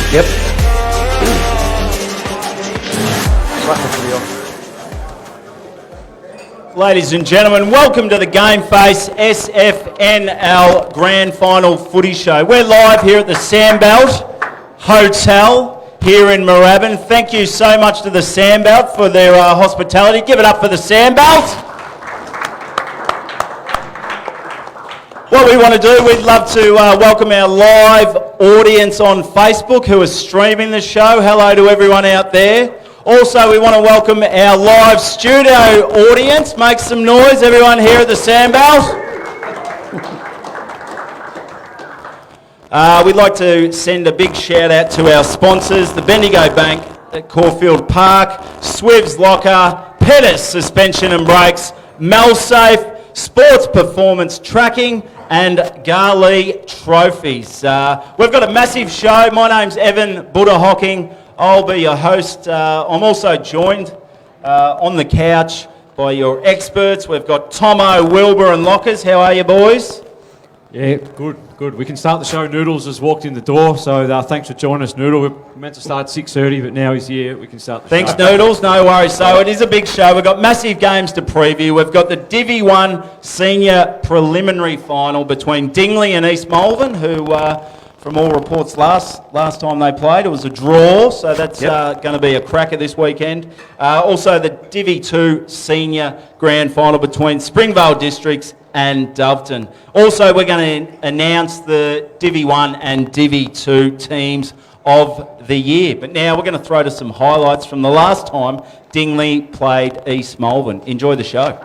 Yep. Ladies and gentlemen, welcome to the GameFace SFNL Grand Final Footy Show. We're live here at the Sandbelt Hotel here in Moorabbin. Thank you so much to the Sandbelt for their hospitality. Give it up for the Sandbelt. What we want to do, we'd love to welcome our live audience on Facebook who are streaming the show. Hello to everyone out there. Also, we want to welcome our live studio audience. Make some noise, everyone here at the Sandbelt. We'd like to send a big shout out to our sponsors, the Bendigo Bank at Caulfield Park, Swiv's Locker, Pettis Suspension and Brakes, Melsafe, Sports Performance Tracking, and Garlee Trophies. We've got a massive show. My name's Evan Buddha-Hocking. I'll be your host. I'm also joined on the couch by your experts. We've got Tomo, Wilbur and Lockers. How are you, boys? Yeah, good. We can start the show. Noodles has walked in the door, so thanks for joining us, Noodle. We're meant to start at 6:30, but now he's here. We can start the show. Thanks, Noodles. No worries. So it is a big show. We've got massive games to preview. We've got the Divi 1 Senior Preliminary Final between Dingley and East Malvern, who... from all reports, last time they played, it was a draw, so that's going to be a cracker this weekend. Also, the Divi 2 Senior Grand Final between Springvale Districts and Doveton. Also, we're going to announce the Divi 1 and Divi 2 teams of the year. But now we're going to throw to some highlights from the last time Dingley played East Malvern. Enjoy the show.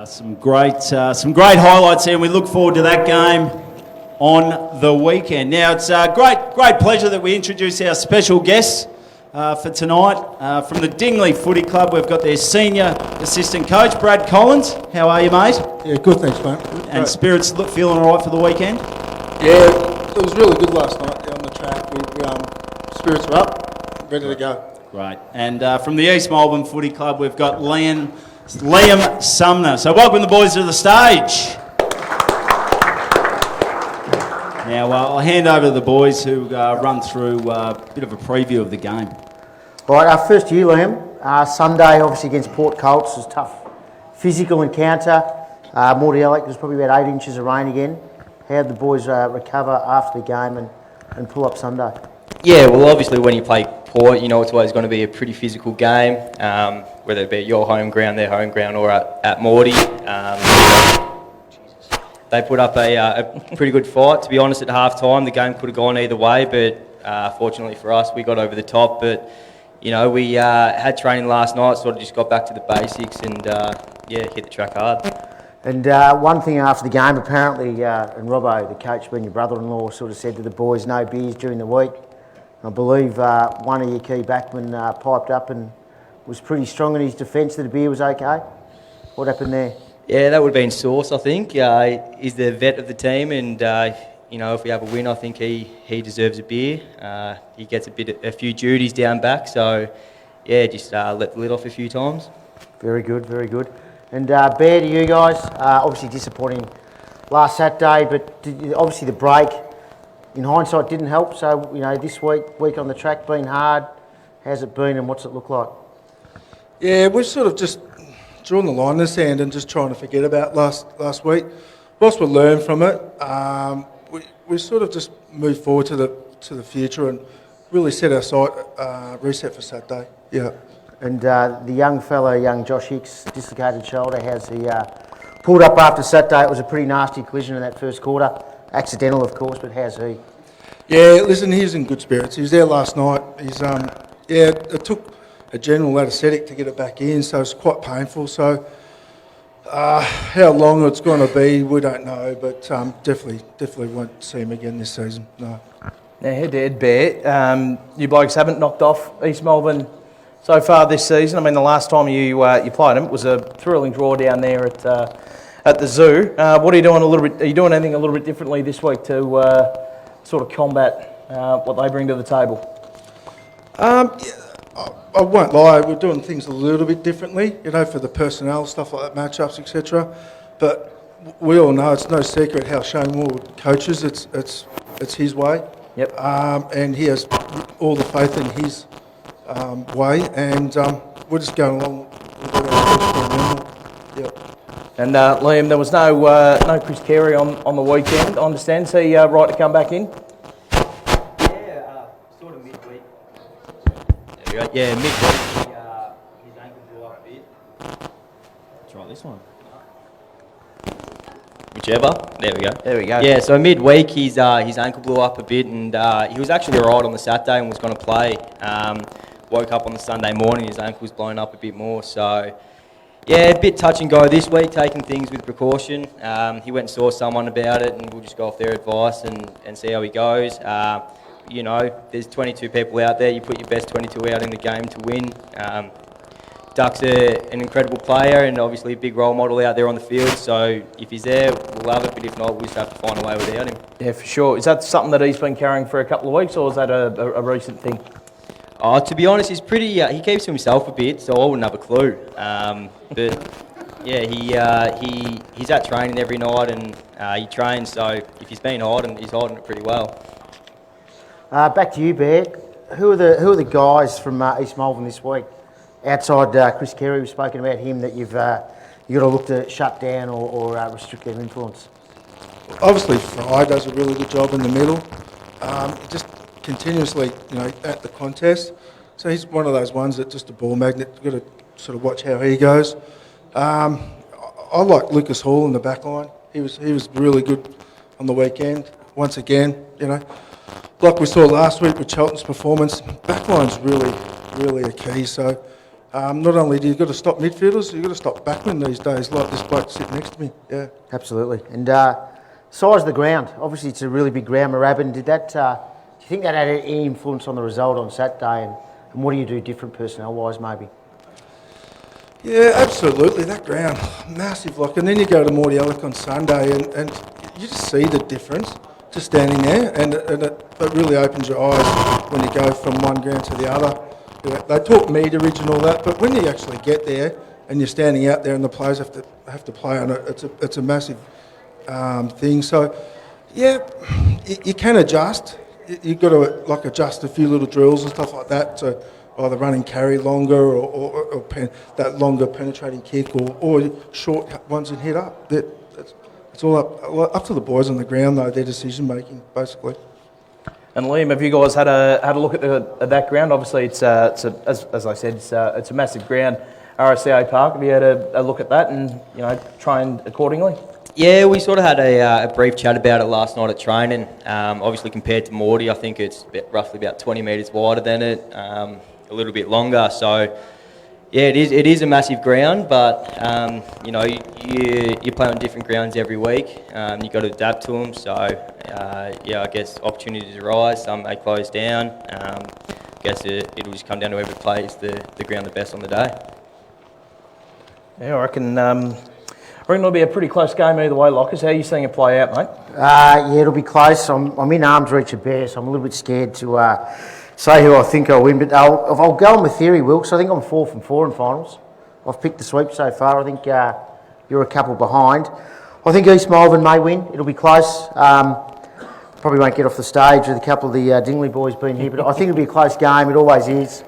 Some great highlights here, and we look forward to that game on the weekend. Now, it's a great pleasure that we introduce our special guests for tonight. From the Dingley Footy Club, we've got their senior assistant coach, Brad Collins. How are you, mate? Yeah, good, thanks, mate. Good, and spirits feeling all right for the weekend? Yeah, it was really good last night on the track. Spirits were up, ready to go. Great. And from the East Melbourne Footy Club, we've got Liam Sumner. So welcome the boys to the stage. Now, I'll hand over to the boys who run through a bit of a preview of the game. All right, first to you, Liam. Sunday, obviously, against Port Colts was a tough physical encounter. Morty Alec, there's probably about 8 inches of rain again. How did the boys recover after the game and pull up Sunday? Yeah, well, obviously when you play Port, you know it's always going to be a pretty physical game, whether it be at your home ground, their home ground, or at Morty. They put up a pretty good fight. To be honest, at half-time, the game could have gone either way, but fortunately for us, we got over the top. But, you know, we had training last night, sort of just got back to the basics and, hit the track hard. And one thing after the game, apparently, and Robbo, the coach, being your brother-in-law, sort of said to the boys, no beers during the week. I believe one of your key backmen piped up and was pretty strong in his defence that the beer was okay. What happened there? Yeah, that would have been Sauce, I think. He's the vet of the team, and if we have a win, I think he deserves a beer. He gets a few duties down back, so yeah, just let the lid off a few times. Very good, very good. And Bear, to you guys, obviously disappointing last Saturday, but obviously the break, in hindsight, didn't help. So, this week on the track been hard. How's it been and what's it look like? Yeah, we're sort of just drawing the line in the sand and just trying to forget about last week. Whilst we learn from it, we sort of just move forward to the future and really set our sight, reset for Saturday. Yeah. And the young Josh Hicks, dislocated shoulder, how's he pulled up after Saturday? It was a pretty nasty collision in that first quarter. Accidental, of course, but how's he? Yeah, listen, he's in good spirits. He was there last night. It took a general anaesthetic to get it back in, so it's quite painful. So how long it's going to be, we don't know, but definitely won't see him again this season. No. Now, head-to-head, Bear, you blokes haven't knocked off East Melbourne so far this season. I mean, the last time you played them, it was a thrilling draw down there at the zoo. What are you doing Are you doing anything a little bit differently this week to sort of combat what they bring to the table? I won't lie, we're doing things a little bit differently, for the personnel, stuff like that, matchups, etc. But we all know it's no secret how Shane Ward coaches. It's his way. Yep. And he has all the faith in his way, and we're just going along with it. Yep. And Liam, there was no Chris Carey on the weekend. I understand. So right to come back in? Yeah, sort of midweek. There we go. Yeah, midweek. His ankle blew up a bit. Try this one. Whichever. There we go. Yeah, so midweek his ankle blew up a bit, and he was actually alright on the Saturday and was going to play. Woke up on the Sunday morning, his ankle was blown up a bit more. So yeah, a bit touch and go this week, taking things with precaution. He went and saw someone about it, and we'll just go off their advice and see how he goes. There's 22 people out there. You put your best 22 out in the game to win. Duck's an incredible player and obviously a big role model out there on the field. So if he's there, we'll love it. But if not, we'll just have to find a way without him. Yeah, for sure. Is that something that he's been carrying for a couple of weeks, or is that a recent thing? To be honest, he's pretty. He keeps to himself a bit, so I wouldn't have a clue. But yeah, he's at training every night and he trains. So if he's been hiding, he's hiding it pretty well. Back to you, Bear. Who are the guys from East Melbourne this week? Outside Chris Carey, we've spoken about him that you've got to look to shut down or restrict their influence. Obviously, Fry does a really good job in the middle. Just continuously, at the contest. So he's one of those ones that just a ball magnet. You've got to sort of watch how he goes. I like Lucas Hall in the back line. He was really good on the weekend. Once again, like we saw last week with Cheltenham's performance, back line's really a key. So not only do you got to stop midfielders, you've got to stop backmen these days, like this bloke sitting next to me. Yeah, absolutely. And size of the ground. Obviously, it's a really big ground. Moorabbin, do you think that had any influence on the result on Saturday? And what do you do different personnel-wise, maybe? Yeah, absolutely. That ground, massive. And then you go to Morty Alec on Sunday, and you just see the difference just standing there, and it really opens your eyes when you go from one ground to the other. They talk meterage and all that, but when you actually get there and you're standing out there and the players have to play on it, it's a massive thing. So, Yeah, you can adjust. You've got to adjust a few little drills and stuff like that to either run and carry longer or that longer penetrating kick or short ones and head up. It's all up to the boys on the ground though, their decision making basically. And Liam, have you guys had a look at that ground? Obviously, it's as I said, it's a massive ground, RSCA Park. Have you had a look at that and trained accordingly? Yeah, we sort of had a brief chat about it last night at training. Obviously, compared to Morty, I think it's roughly about 20 metres wider than it, a little bit longer. So, yeah, it is a massive ground, but you play on different grounds every week. You've got to adapt to them. So, I guess opportunities arise. Some may close down. I guess it'll just come down to whoever plays the ground the best on the day. Yeah, I reckon it'll be a pretty close game either way, Lockers. How are you seeing it play out, mate? Yeah, it'll be close. I'm in arm's reach of Bear, so I'm a little bit scared to say who I think I'll win. But I'll go on with theory, Wilkes. I think I'm 4 from 4 in finals. I've picked the sweep so far. I think you're a couple behind. I think East Malvern may win. It'll be close. Probably won't get off the stage with a couple of the Dingley boys being here, but I think it'll be a close game. It always is.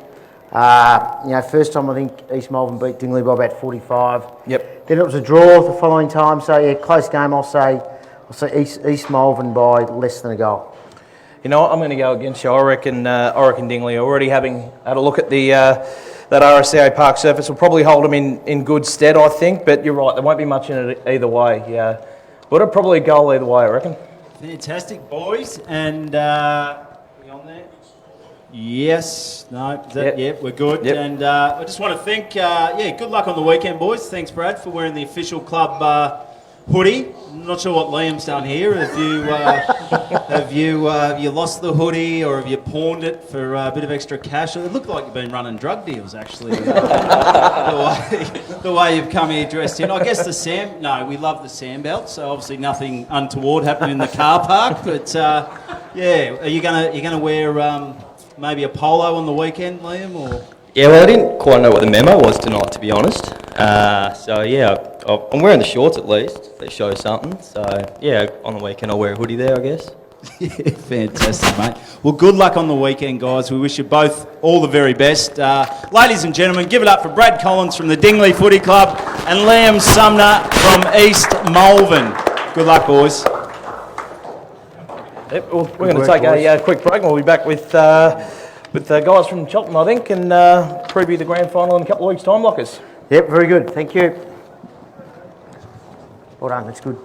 First time I think East Malvern beat Dingley by about 45. Yep. Then it was a draw the following time, so yeah, close game. I'll say East Malvern by less than a goal. You know what? I'm going to go against you. I reckon Dingley, already having had a look at that RSCA Park surface, will probably hold them in good stead, I think. But you're right, there won't be much in it either way. Yeah, but it'll probably a goal either way, I reckon. Fantastic, boys. And are we on there? Yes. No. Is that, Yep. we're good. Yep. And I just want to thank, good luck on the weekend, boys. Thanks, Brad, for wearing the official club hoodie. I'm not sure what Liam's done here. Have you lost the hoodie or have you pawned it for a bit of extra cash? It looked like you've been running drug deals, actually. The way you've come here dressed in. I guess we love the Sam belt, so obviously nothing untoward happened in the car park. But are you gonna wear maybe a polo on the weekend, Liam, or? Yeah, well, I didn't quite know what the memo was tonight, to be honest. I'm wearing the shorts at least. They show something. So, yeah, on the weekend I'll wear a hoodie there, I guess. Yeah, fantastic, mate. Well, good luck on the weekend, guys. We wish you both all the very best. Ladies and gentlemen, give it up for Brad Collins from the Dingley Footy Club and Liam Sumner from East Malvern. Good luck, boys. Yep, well, we're going to take a quick break and we'll be back with the guys from Cheltenham, I think, and preview the grand final in a couple of weeks' time, Lockers. Yep, very good. Thank you. Well done, that's good.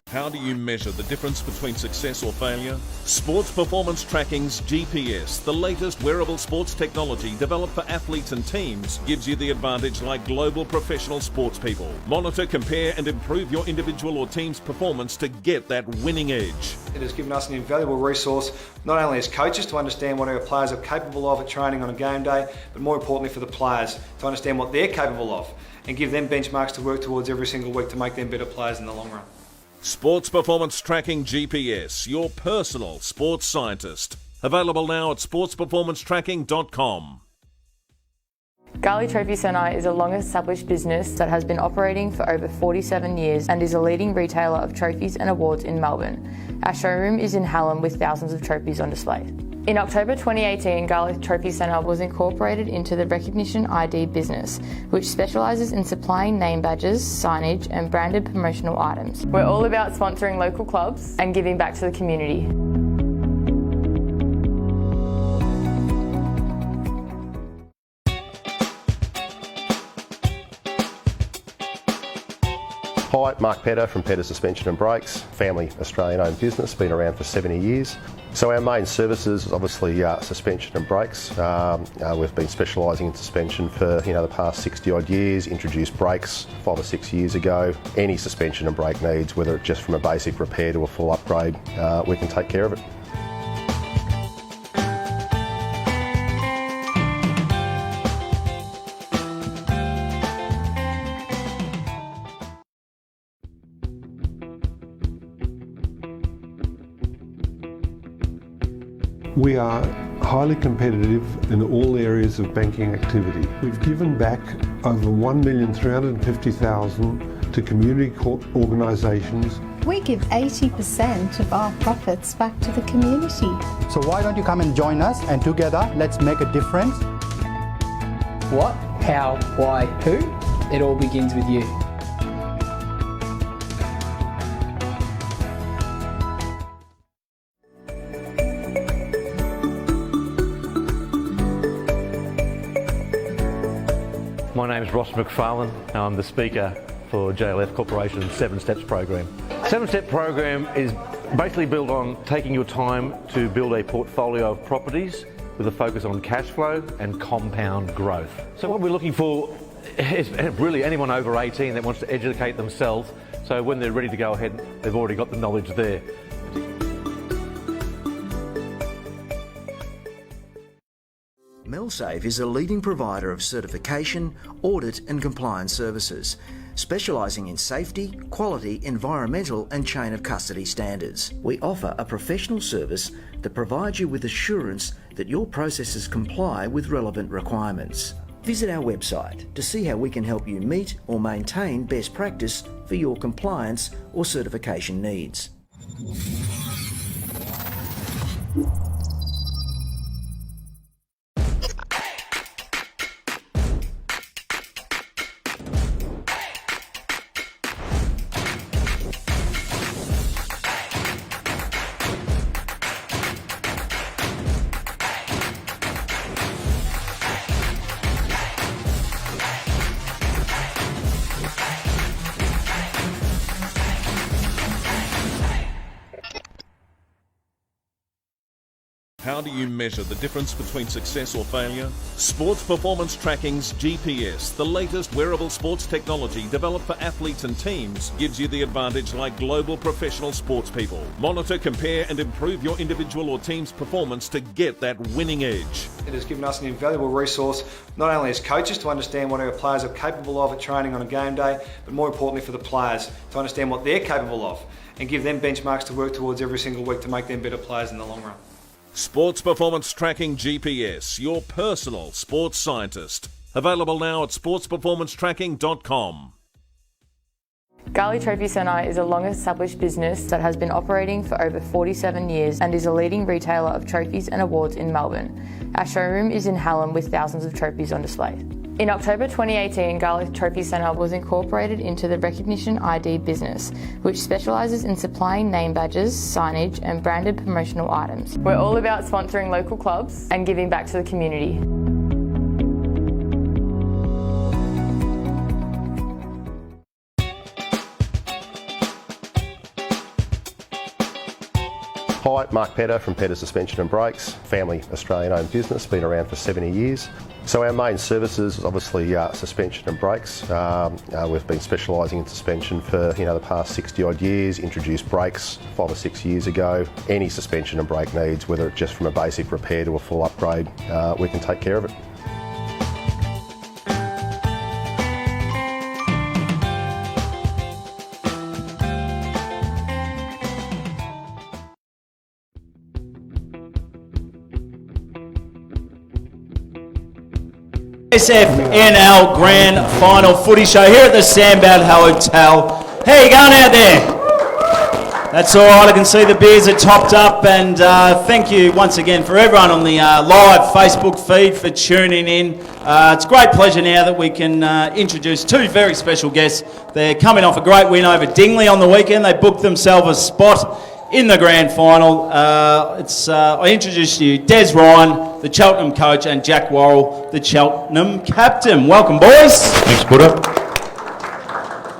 How do you measure the difference between success or failure? Sports Performance Tracking's GPS, the latest wearable sports technology developed for athletes and teams, gives you the advantage like global professional sports people. Monitor, compare and improve your individual or team's performance to get that winning edge. It has given us an invaluable resource, not only as coaches to understand what our players are capable of at training on a game day, but more importantly for the players to understand what they're capable of and give them benchmarks to work towards every single week to make them better players in the long run. Sports Performance Tracking GPS, your personal sports scientist. Available now at sportsperformancetracking.com. Garley Trophy Centre is a long-established business that has been operating for over 47 years and is a leading retailer of trophies and awards in Melbourne. Our showroom is in Hallam with thousands of trophies on display. In October 2018, Garley Trophy Centre was incorporated into the Recognition ID business, which specialises in supplying name badges, signage and branded promotional items. We're all about sponsoring local clubs and giving back to the community. Hi, Mark Petter from Petter Suspension and Brakes, family Australian-owned business, been around for 70 years. So our main services is obviously suspension and brakes. We've been specialising in suspension for the past 60 odd years, introduced brakes 5 or 6 years ago. Any suspension and brake needs, whether it's just from a basic repair to a full upgrade, we can take care of it. We are highly competitive in all areas of banking activity. We've given back over $1,350,000 to community organisations. We give 80% of our profits back to the community. So why don't you come and join us, and together let's make a difference. What, how, why, who? It all begins with you. My name is Ross McFarlane. I'm the Speaker for JLF Corporation's 7 Steps program. 7-Step program is basically built on taking your time to build a portfolio of properties with a focus on cash flow and compound growth. So what we're looking for is really anyone over 18 that wants to educate themselves, so when they're ready to go ahead, they've already got the knowledge there. MelSafe is a leading provider of certification, audit and compliance services, specialising in safety, quality, environmental and chain of custody standards. We offer a professional service that provides you with assurance that your processes comply with relevant requirements. Visit our website to see how we can help you meet or maintain best practice for your compliance or certification needs. How do you measure the difference between success or failure? Sports Performance Tracking's GPS, the latest wearable sports technology developed for athletes and teams, gives you the advantage like global professional sports people. Monitor, compare and improve your individual or team's performance to get that winning edge. It has given us an invaluable resource, not only as coaches to understand what our players are capable of at training on a game day, but more importantly for the players to understand what they're capable of and give them benchmarks to work towards every single week to make them better players in the long run. Sports Performance Tracking GPS, your personal sports scientist. Available now at sportsperformancetracking.com. Garley Trophy Centre is a long-established business that has been operating for over 47 years and is a leading retailer of trophies and awards in Melbourne. Our showroom is in Hallam with thousands of trophies on display. In October 2018, Garley Trophy Centre was incorporated into the Recognition ID business, which specialises in supplying name badges, signage and branded promotional items. We're all about sponsoring local clubs and giving back to the community. Hi, Mark Petter from Petter Suspension and Brakes, family Australian-owned business, been around for 70 years. So our main services is obviously suspension and brakes. We've been specialising in suspension for the past 60 odd years, introduced brakes 5 or 6 years ago. Any suspension and brake needs, whether it's just from a basic repair to a full upgrade, we can take care of it. SFNL Grand Final Footy Show here at the Sandbad Hotel. How you going out there? That's all right, I can see the beers are topped up, and thank you once again for everyone on the live Facebook feed for tuning in. It's a great pleasure now that we can introduce two very special guests. They're coming off a great win over Dingley on the weekend. They booked themselves a spot in the grand final. I introduce to you Des Ryan, the Cheltenham coach, and Jack Worrell, the Cheltenham captain. Welcome, boys. Thanks, Buddha.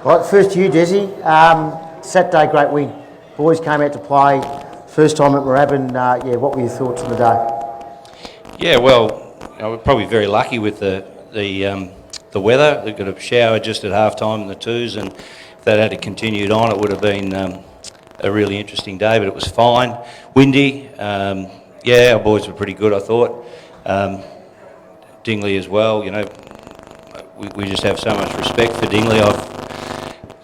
Right, first to you, Desi. Saturday, great win. Boys came out to play. First time at Moorabbin. What were your thoughts on the day? Yeah, well, we're probably very lucky with the weather. They got a shower just at half time in the twos, and if that had continued on, it would have been a really interesting day, but it was fine. Windy. Our boys were pretty good, I thought. Dingley as well, we just have so much respect for Dingley.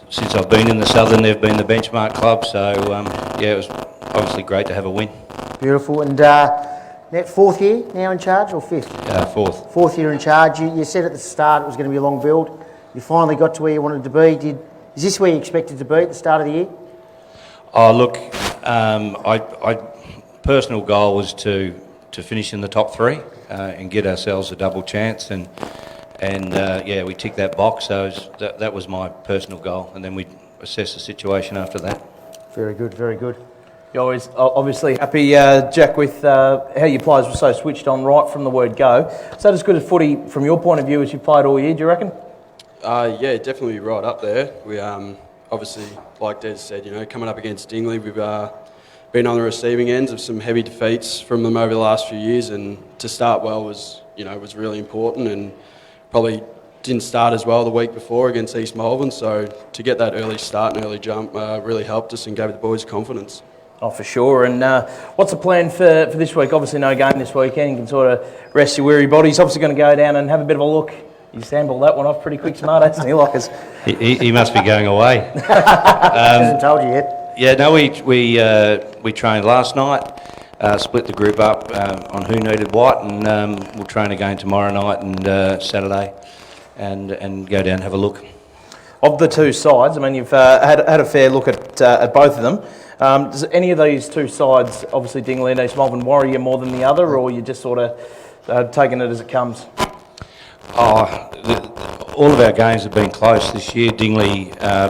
Since I've been in the Southern, they've been the benchmark club, so it was obviously great to have a win. Beautiful. And fourth year now in charge, or fifth? Fourth. Fourth year in charge. You said at the start it was going to be a long build. You finally got to where you wanted to be. Did Is this where you expected to be at the start of the year? Oh, look, I personal goal was to finish in the top three and get ourselves a double chance, and yeah, we ticked that box. So that was my personal goal, and then we assess the situation after that. Very good, very good. You're always obviously happy, Jack, with how your players were so switched on right from the word go. Is that as good as footy from your point of view as you've played all year, do you reckon? Yeah, definitely right up there. We obviously, like Des said, coming up against Dingley, we've been on the receiving ends of some heavy defeats from them over the last few years, and to start well was really important, and probably didn't start as well the week before against East Melbourne, so to get that early start and early jump really helped us and gave the boys confidence. Oh, for sure. And what's the plan for this week? Obviously no game this weekend. You can sort of rest your weary bodies. Obviously going to go down and have a bit of a look. You sampled that one off pretty quick, smart, hasn't he, Lockers? He must be going away. Hasn't told you yet. Yeah, no, we trained last night, split the group up on who needed what, and we'll train again tomorrow night and Saturday, and go down and have a look. Of the two sides, I mean, you've had a fair look at both of them. Does any of these two sides, obviously Dingley and East Melbourne, worry you more than the other, or you just sort of taking it as it comes? All of our games have been close this year. Dingley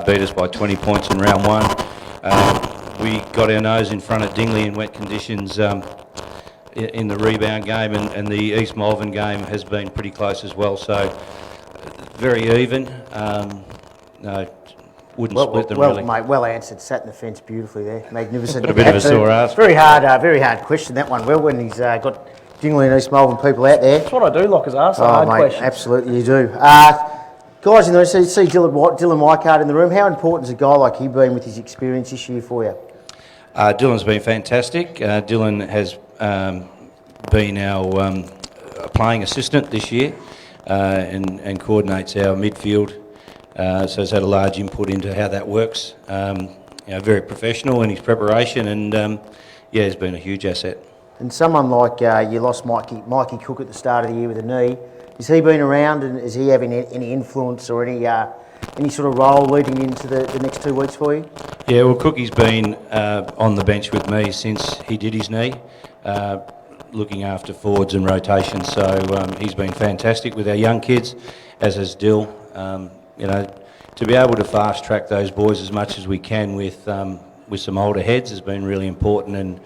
beat us by 20 points in round one. We got our nose in front of Dingley in wet conditions in the rebound game, and the East Melbourne game has been pretty close as well. So very even. No, wouldn't split them really. Mate, well answered. Sat in the fence beautifully there. Magnificent. Got a bit of a sore ass. Very hard question, that one. Well, when he's got Dingley and East Melbourne people out there. That's what I do, Lockers, ask hard questions. Absolutely, you do. Guys, in the see Dylan Weikart in the room. How important has a guy like he been with his experience this year for you? Dylan's been fantastic. Dylan has been our playing assistant this year and coordinates our midfield. So he's had a large input into how that works. Very professional in his preparation, and he's been a huge asset. And someone like you lost Mikey Cook at the start of the year with a knee. Has he been around, and is he having any influence or any sort of role leading into the next 2 weeks for you? Yeah, well, Cookie's been on the bench with me since he did his knee, looking after forwards and rotations. So he's been fantastic with our young kids, as has Dill. To be able to fast track those boys as much as we can with some older heads has been really important, and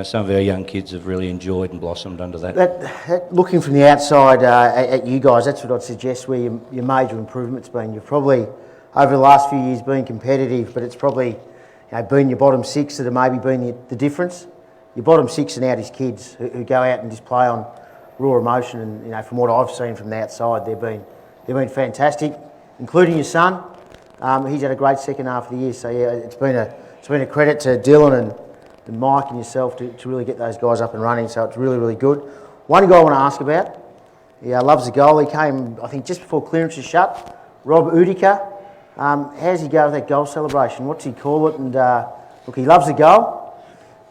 some of our young kids have really enjoyed and blossomed under that. Looking from the outside at you guys, that's what I'd suggest where your major improvement's been. You've probably, over the last few years, been competitive, but it's probably been your bottom six that have maybe been the difference. Your bottom six are now these kids who go out and just play on raw emotion, and from what I've seen from the outside, they've been fantastic, including your son. He's had a great second half of the year, so it's been a credit to Dylan and Mike and yourself to really get those guys up and running, so it's really, really good. One guy I want to ask about, he loves the goal. He came, I think, just before clearance is shut. Rob Udica. How's he go with that goal celebration? What's he call it? And look, he loves the goal.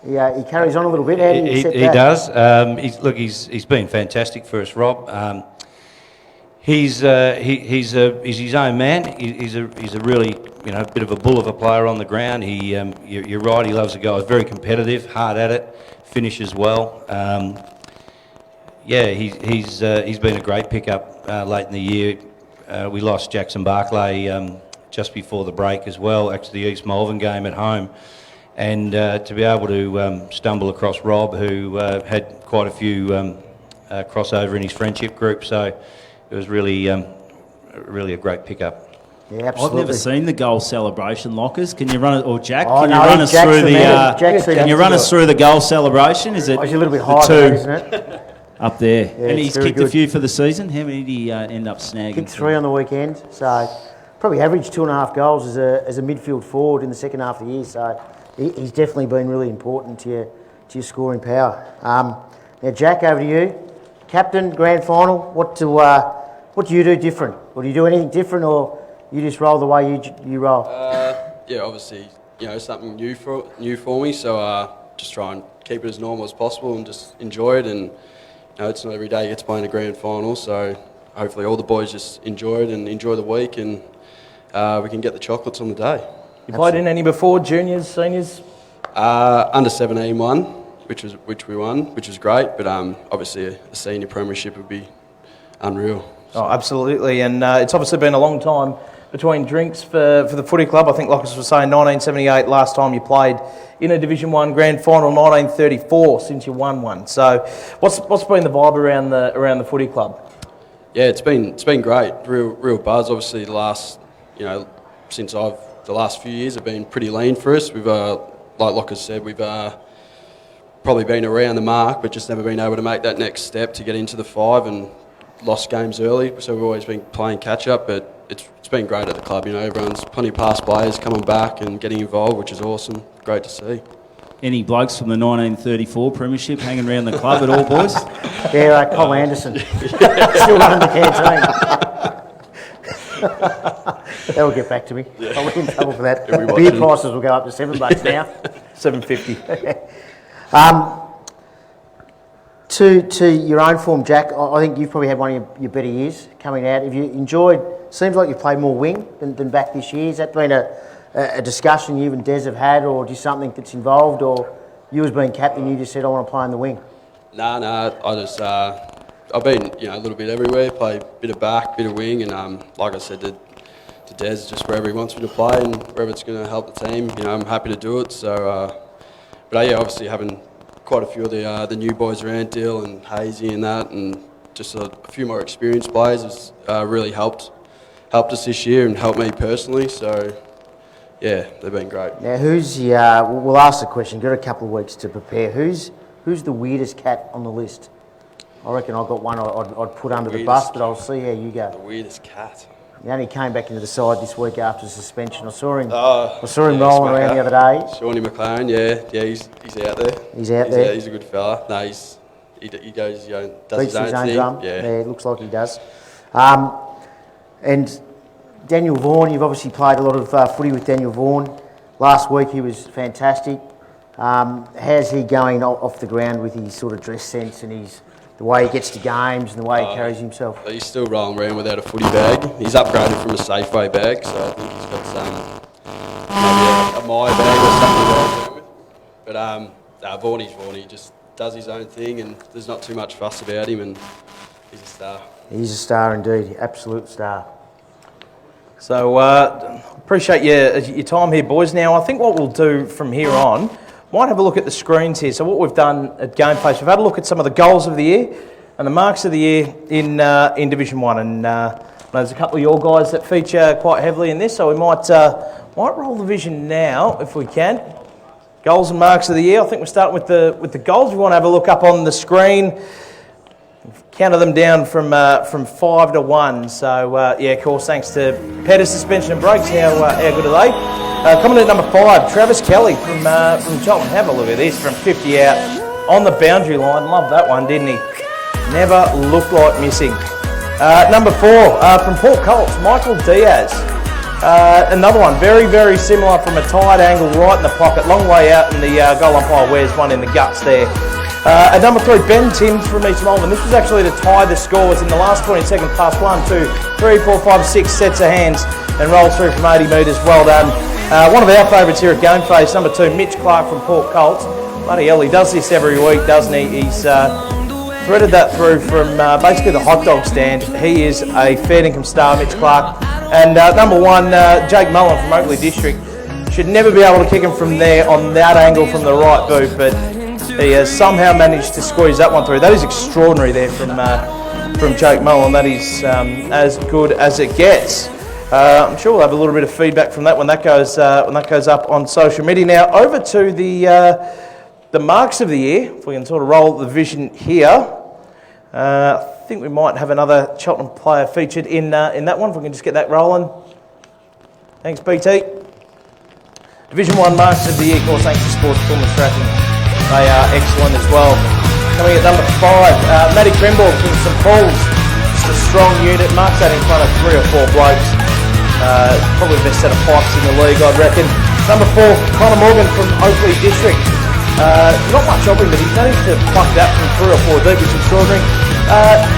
He carries on a little bit. How do you accept that? He does. He's been fantastic for us, Rob. He's his own man. He's a really bit of a bull of a player on the ground. You're right. He loves the goal. He's very competitive, hard at it, finishes well. He's been a great pickup late in the year. We lost Jackson Barclay just before the break as well, actually the East Melbourne game at home, and to be able to stumble across Rob, who had quite a few crossover in his friendship group, so it was really a great pickup. Yeah, absolutely. I've never seen the goal celebration, Lockers. Can you run it, or Jack? Oh, can no, you run us through the? Can you run us through the goal celebration? Is it? It's a little bit higher, than that, isn't it? Up there, Yeah, and it's he's kicked very a few for the season. How many did he end up snagging? Kicked 3 on the weekend, so probably averaged 2.5 goals as a midfield forward in the second half of the year. So he's definitely been really important to your scoring power. Now, Jack, over to you. Captain, grand final. What do you do different? Or do you do anything different, or you just roll the way you roll? Obviously, something new for me. So just try and keep it as normal as possible and just enjoy it. And it's not every day you get to play in a grand final. So hopefully all the boys just enjoy it and enjoy the week and we can get the chocolates on the day. You played in any before, juniors, seniors? Under 17 won, which we won, which was great. But obviously a senior premiership would be unreal. Oh, absolutely, and it's obviously been a long time between drinks for the footy club. I think Lockus was saying 1978 last time you played in a Division 1 grand final, 1934 since you won one. So what's been the vibe around the footy club? Yeah, it's been great, real buzz. Obviously the last, since the last few years have been pretty lean for us. We've like Lockus said, we've probably been around the mark, but just never been able to make that next step to get into the 5 and lost games early. So we've always been playing catch up, but it's been great at the club. Everyone's plenty of past players coming back and getting involved, which is awesome. Great to see. Any blokes from the 1934 premiership hanging around the club at all, boys? Yeah, Cole Anderson. Still running the canteen. They'll get back to me. Yeah. I'll be in trouble for that. Beer Prices will go up to $7 now. $7.50. To your own form, Jack, I think you've probably had one of your better years coming out. Have you enjoyed, seems like you've played more wing than back this year. Has that been a discussion you and Des have had, or just something that's involved, or you as being captain, you just said, I want to play in the wing? No, I just, I've been, a little bit everywhere, play a bit of back, bit of wing, and like I said to Des, just wherever he wants me to play and wherever it's going to help the team, I'm happy to do it. So, but yeah, obviously having quite a few of the new boys around, Dill and Hazy and that, and just a few more experienced players has really helped us this year and helped me personally. So yeah, they've been great. Now, we'll ask the question, got a couple of weeks to prepare. Who's the weirdest cat on the list? I reckon I've got one I'd put under the bus, but I'll see how you go. The weirdest cat. He only came back into the side this week after suspension. I saw him Yeah, rolling around the other day. Shawnee McLaren, yeah, he's out there. He's out there. He's a good fella. No, he goes, does Beats his own thing. drum. Yeah, it looks like he does. And Daniel Vaughan, you've obviously played a lot of footy with Daniel Vaughan. Last week he was fantastic. How's he going off the ground with his sort of dress sense and the way he gets to games and the way he carries himself? He's still rolling around without a footy bag. He's upgraded from a Safeway bag, so I think he's got maybe a My bag or something. But Vaughan, he just does his own thing, and there's not too much fuss about him, and he's a star. He's a star indeed, absolute star. So appreciate your time here, boys. Now, I think what we'll do from here on, might have a look at the screens here. So what we've done at GameFace, we've had a look at some of the goals of the year and the marks of the year in Division 1. And there's a couple of your guys that feature quite heavily in this, so we might roll the vision now if we can. Goals and marks of the year. I think we're starting with the goals. We want to have a look up on the screen. Counted them down from 5 to 1. So yeah, of course, thanks to Petter Suspension and Brakes. How good are they? Coming in at number 5, Travis Kelly from Cheltenham. Have a look at this, from 50 out on the boundary line. Loved that one, didn't he? Never looked like missing. Number 4, from Port Colts, Michael Diaz. Another one, very, very similar, from a tight angle right in the pocket, long way out, and the goal umpire wears one in the guts there. At number 3, Ben Timms from East Malvern. This was actually to tie the scores in the last 20 seconds, past 1, 2, 3, 4, 5, 6 sets of hands, and rolls through from 80 metres. Well done. One of our favourites here at GameFace, number 2, Mitch Clark from Port Colts. Bloody hell, he does this every week, doesn't he? He's threaded that through from basically the hot dog stand. He is a fair income star, Mitch Clark. And number 1, Jake Mullen from Oakley District. Should never be able to kick him from there on that angle from the right boot, but he has somehow managed to squeeze that one through. That is extraordinary there from Jake Mullen. That is as good as it gets. I'm sure we'll have a little bit of feedback from that when that goes up on social media. Now over to the marks of the year. If we can sort of roll the vision here, I think we might have another Cheltenham player featured in that one. If we can just get that rolling. Thanks, BT. Division 1 marks of the year, of course, thanks to Sports Performance Tracking. They are excellent as well. Coming at number 5, Matty Krimborg from St Paul's. Just a strong unit, marks that in front of 3 or 4 blokes. Probably the best set of pipes in the league, I'd reckon. Number 4, Connor Morgan from Oakley District. Not much of him, but he's managed to pluck that from 3 or 4 deep, which is extraordinary.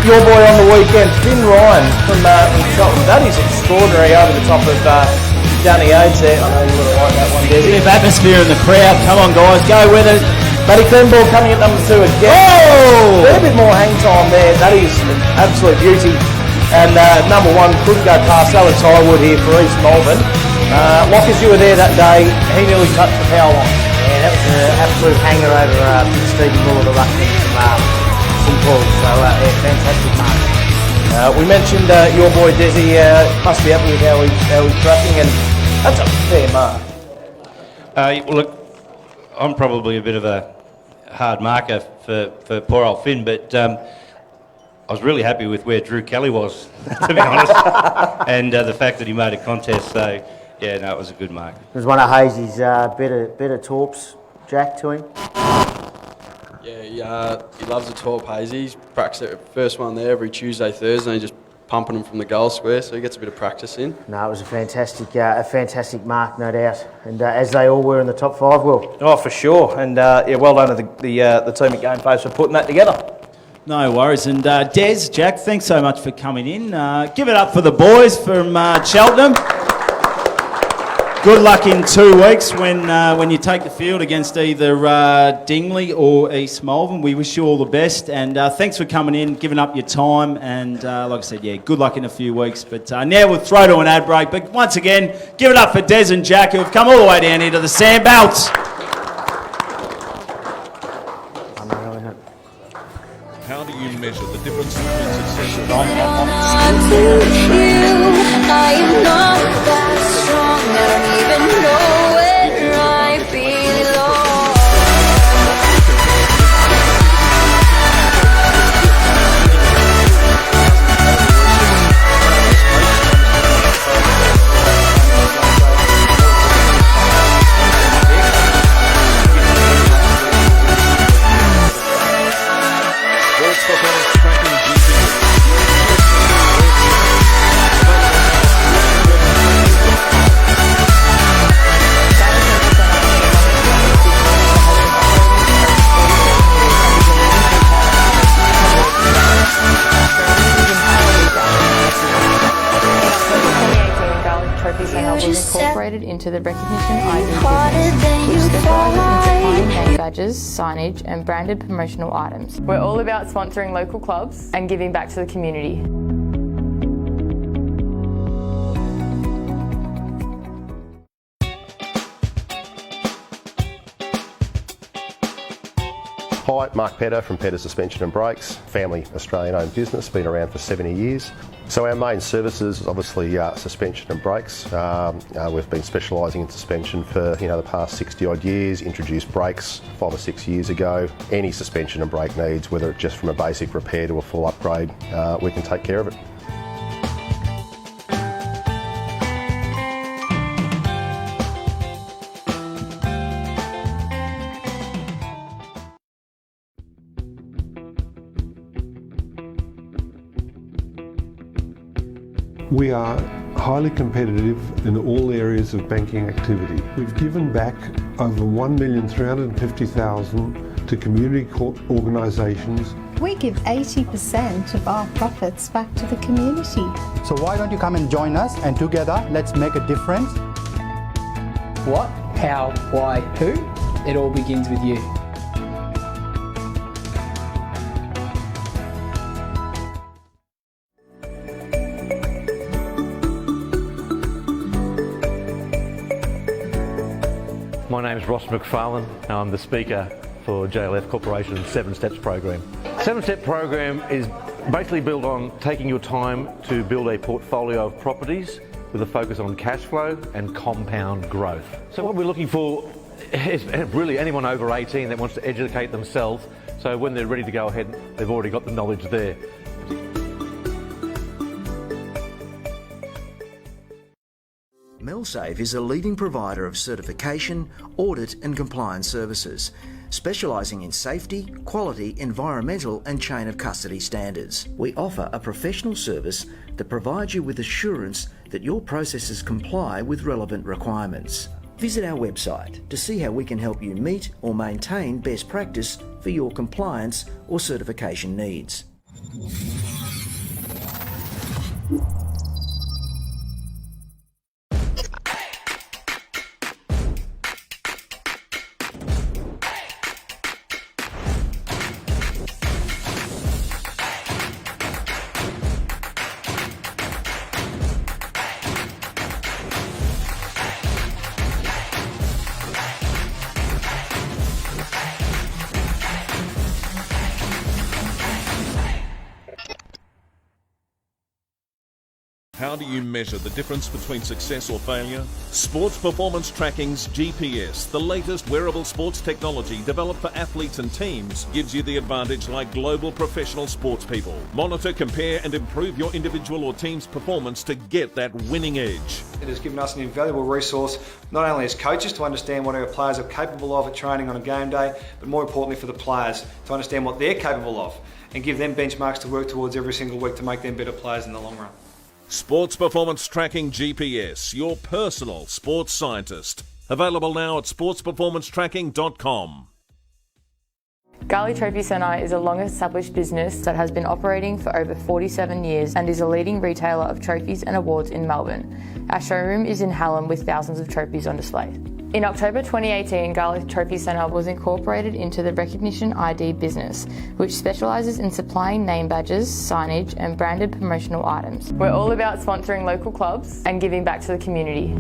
Your boy on the weekend, Finn Ryan from Cheltenham. That is extraordinary over the top of Danny Aids there. I know you would have liked that one, Desi. Bit of atmosphere in the crowd. Come on, guys, go with it. Matty Cleanball coming at number 2 again. Oh! A bit more hang time there. That is an absolute beauty. And number 1 couldn't go past Alex Highwood here for East Melbourne. Lockers, you were there that day. He nearly touched the power line. Yeah, that was an absolute hanger over Stephen Muller, the ruckman from St Paul. So, yeah, fantastic mark. We mentioned your boy Desi must be happy with how he's tracking, and that's a fair mark. Well, look, I'm probably a bit of a hard marker for poor old Finn, but I was really happy with where Drew Kelly was, to be honest, and the fact that he made a contest. So, yeah, no, it was a good mark. It was one of Hazy's better torps, Jack, to him. Yeah, he loves the torp, Hazy. He's practiced it first one there every Tuesday, Thursday, and he's just pumping them from the goal square, so he gets a bit of practice in. No, it was a fantastic mark, no doubt, and as they all were in the top 5, Will. Oh, for sure, and yeah, well done to the team at GameFace for putting that together. No worries. And Des, Jack, thanks so much for coming in. Give it up for the boys from Cheltenham. Good luck in 2 weeks when you take the field against either Dingley or East Malvern. We wish you all the best, and thanks for coming in, giving up your time, and like I said, yeah, good luck in a few weeks. But now we'll throw to an ad break. But once again, give it up for Des and Jack, who have come all the way down here to the Sandbelts. How do you measure the difference between success and I am not that strong, I don't even know where I belong. Incorporated into the Recognition ID business, which specialises in supplying name badges, signage and branded promotional items. We're all about sponsoring local clubs and giving back to the community. Hi, Mark Petter from Petter Suspension and Brakes, family Australian-owned business, been around for 70 years. So our main services is obviously suspension and brakes. We've been specialising in suspension for the past 60 odd years, introduced brakes 5 or 6 years ago. Any suspension and brake needs, whether it's just from a basic repair to a full upgrade, we can take care of it. We are highly competitive in all areas of banking activity. We've given back over $1,350,000 to community organisations. We give 80% of our profits back to the community. So why don't you come and join us, and together let's make a difference. What, how, why, who? It all begins with you. My name is Ross McFarlane. I'm the speaker for JLF Corporation's 7 Steps program. 7-step program is basically built on taking your time to build a portfolio of properties with a focus on cash flow and compound growth. So what we're looking for is really anyone over 18 that wants to educate themselves, so when they're ready to go ahead, they've already got the knowledge there. MelSafe is a leading provider of certification, audit and compliance services, specialising in safety, quality, environmental and chain of custody standards. We offer a professional service that provides you with assurance that your processes comply with relevant requirements. Visit our website to see how we can help you meet or maintain best practice for your compliance or certification needs. How do you measure the difference between success or failure? Sports Performance Tracking's GPS, the latest wearable sports technology developed for athletes and teams, gives you the advantage like global professional sports people. Monitor, compare and improve your individual or team's performance to get that winning edge. It has given us an invaluable resource, not only as coaches to understand what our players are capable of at training on a game day, but more importantly for the players to understand what they're capable of and give them benchmarks to work towards every single week to make them better players in the long run. Sports Performance Tracking GPS, your personal sports scientist. Available now at sportsperformancetracking.com. Garley Trophy Centre is a long-established business that has been operating for over 47 years and is a leading retailer of trophies and awards in Melbourne. Our showroom is in Hallam with thousands of trophies on display. In October 2018, Garley Trophy Centre was incorporated into the Recognition ID business, which specialises in supplying name badges, signage and branded promotional items. We're all about sponsoring local clubs and giving back to the community.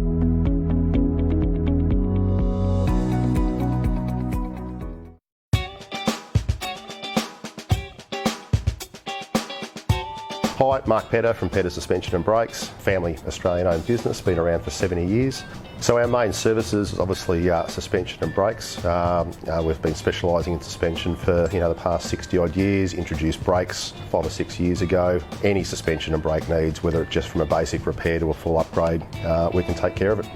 Hi, Mark Petter from Petter Suspension and Brakes, family Australian-owned business, been around for 70 years. So our main services is obviously suspension and brakes. We've been specialising in suspension for the past 60 odd years, introduced brakes 5 or 6 years ago. Any suspension and brake needs, whether it's just from a basic repair to a full upgrade, we can take care of it.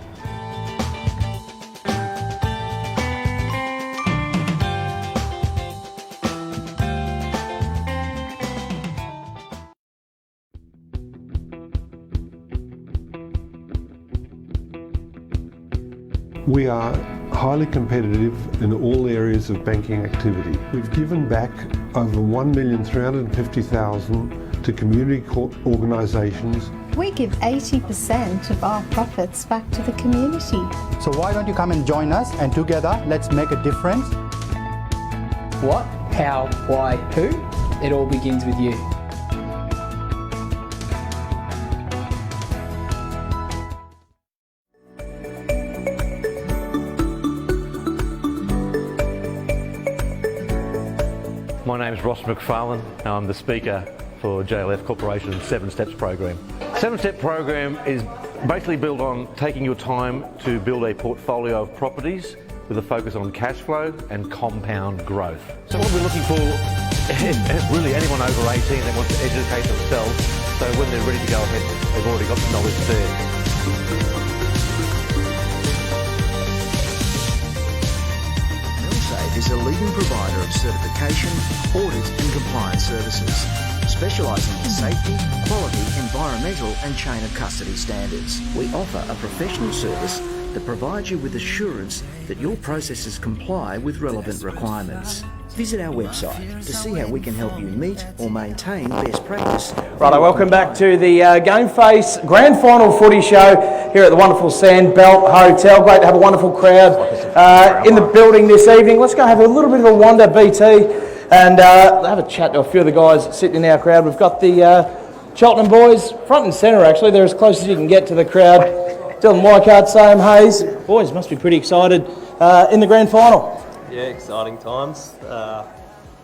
We are highly competitive in all areas of banking activity. We've given back over $1,350,000 to community organisations. We give 80% of our profits back to the community. So why don't you come and join us, and together let's make a difference. What, how, why, who? It all begins with you. My name is Ross McFarlane. I'm the speaker for JLF Corporation's 7 Steps program. 7-Step program is basically built on taking your time to build a portfolio of properties with a focus on cash flow and compound growth. So what we're looking for is really anyone over 18 that wants to educate themselves, so when they're ready to go ahead, they've already got the knowledge there. Is a leading provider of certification, audit and compliance services, specialising in safety, quality, environmental and chain of custody standards. We offer a professional service that provides you with assurance that your processes comply with relevant requirements. Visit our website to see how we can help you meet or maintain best practice. Righto, welcome back to the GameFace Grand Final Footy Show here at the wonderful Sandbelt Hotel. Great to have a wonderful crowd in the building this evening. Let's go have a little bit of a wander, BT, and have a chat to a few of the guys sitting in our crowd. We've got the Cheltenham boys front and centre, actually. They're as close as you can get to the crowd. Dylan Weikart, Sam Hayes. Boys must be pretty excited in the grand final. Yeah, exciting times.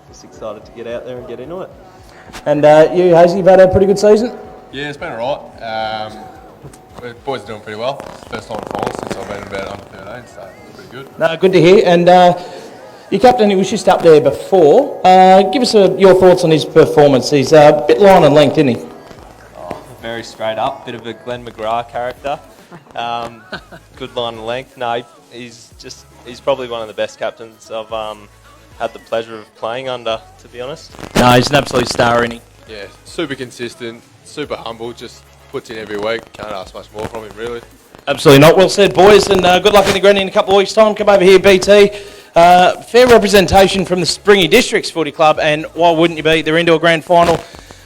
Just excited to get out there and get into it. And you, Hazy, you've had a pretty good season? Yeah, it's been alright. The boys are doing pretty well. It's the first time in finals since I've been about under 13, so it's pretty good. No, good to hear. And your captain, he was just up there before. Give us your thoughts on his performance. He's a bit line and length, isn't he? Oh, very straight up, bit of a Glenn McGrath character. Good line and length. No, he's probably one of the best captains I've had the pleasure of playing under, to be honest. No, he's an absolute star, isn't he? Yeah, super consistent, super humble, just puts in every week. Can't ask much more from him, really. Absolutely not. Well said, boys, and good luck in the granny in a couple of weeks' time. Come over here, BT. Fair representation from the Springy Districts Footy Club, and why wouldn't you be? They're into a grand final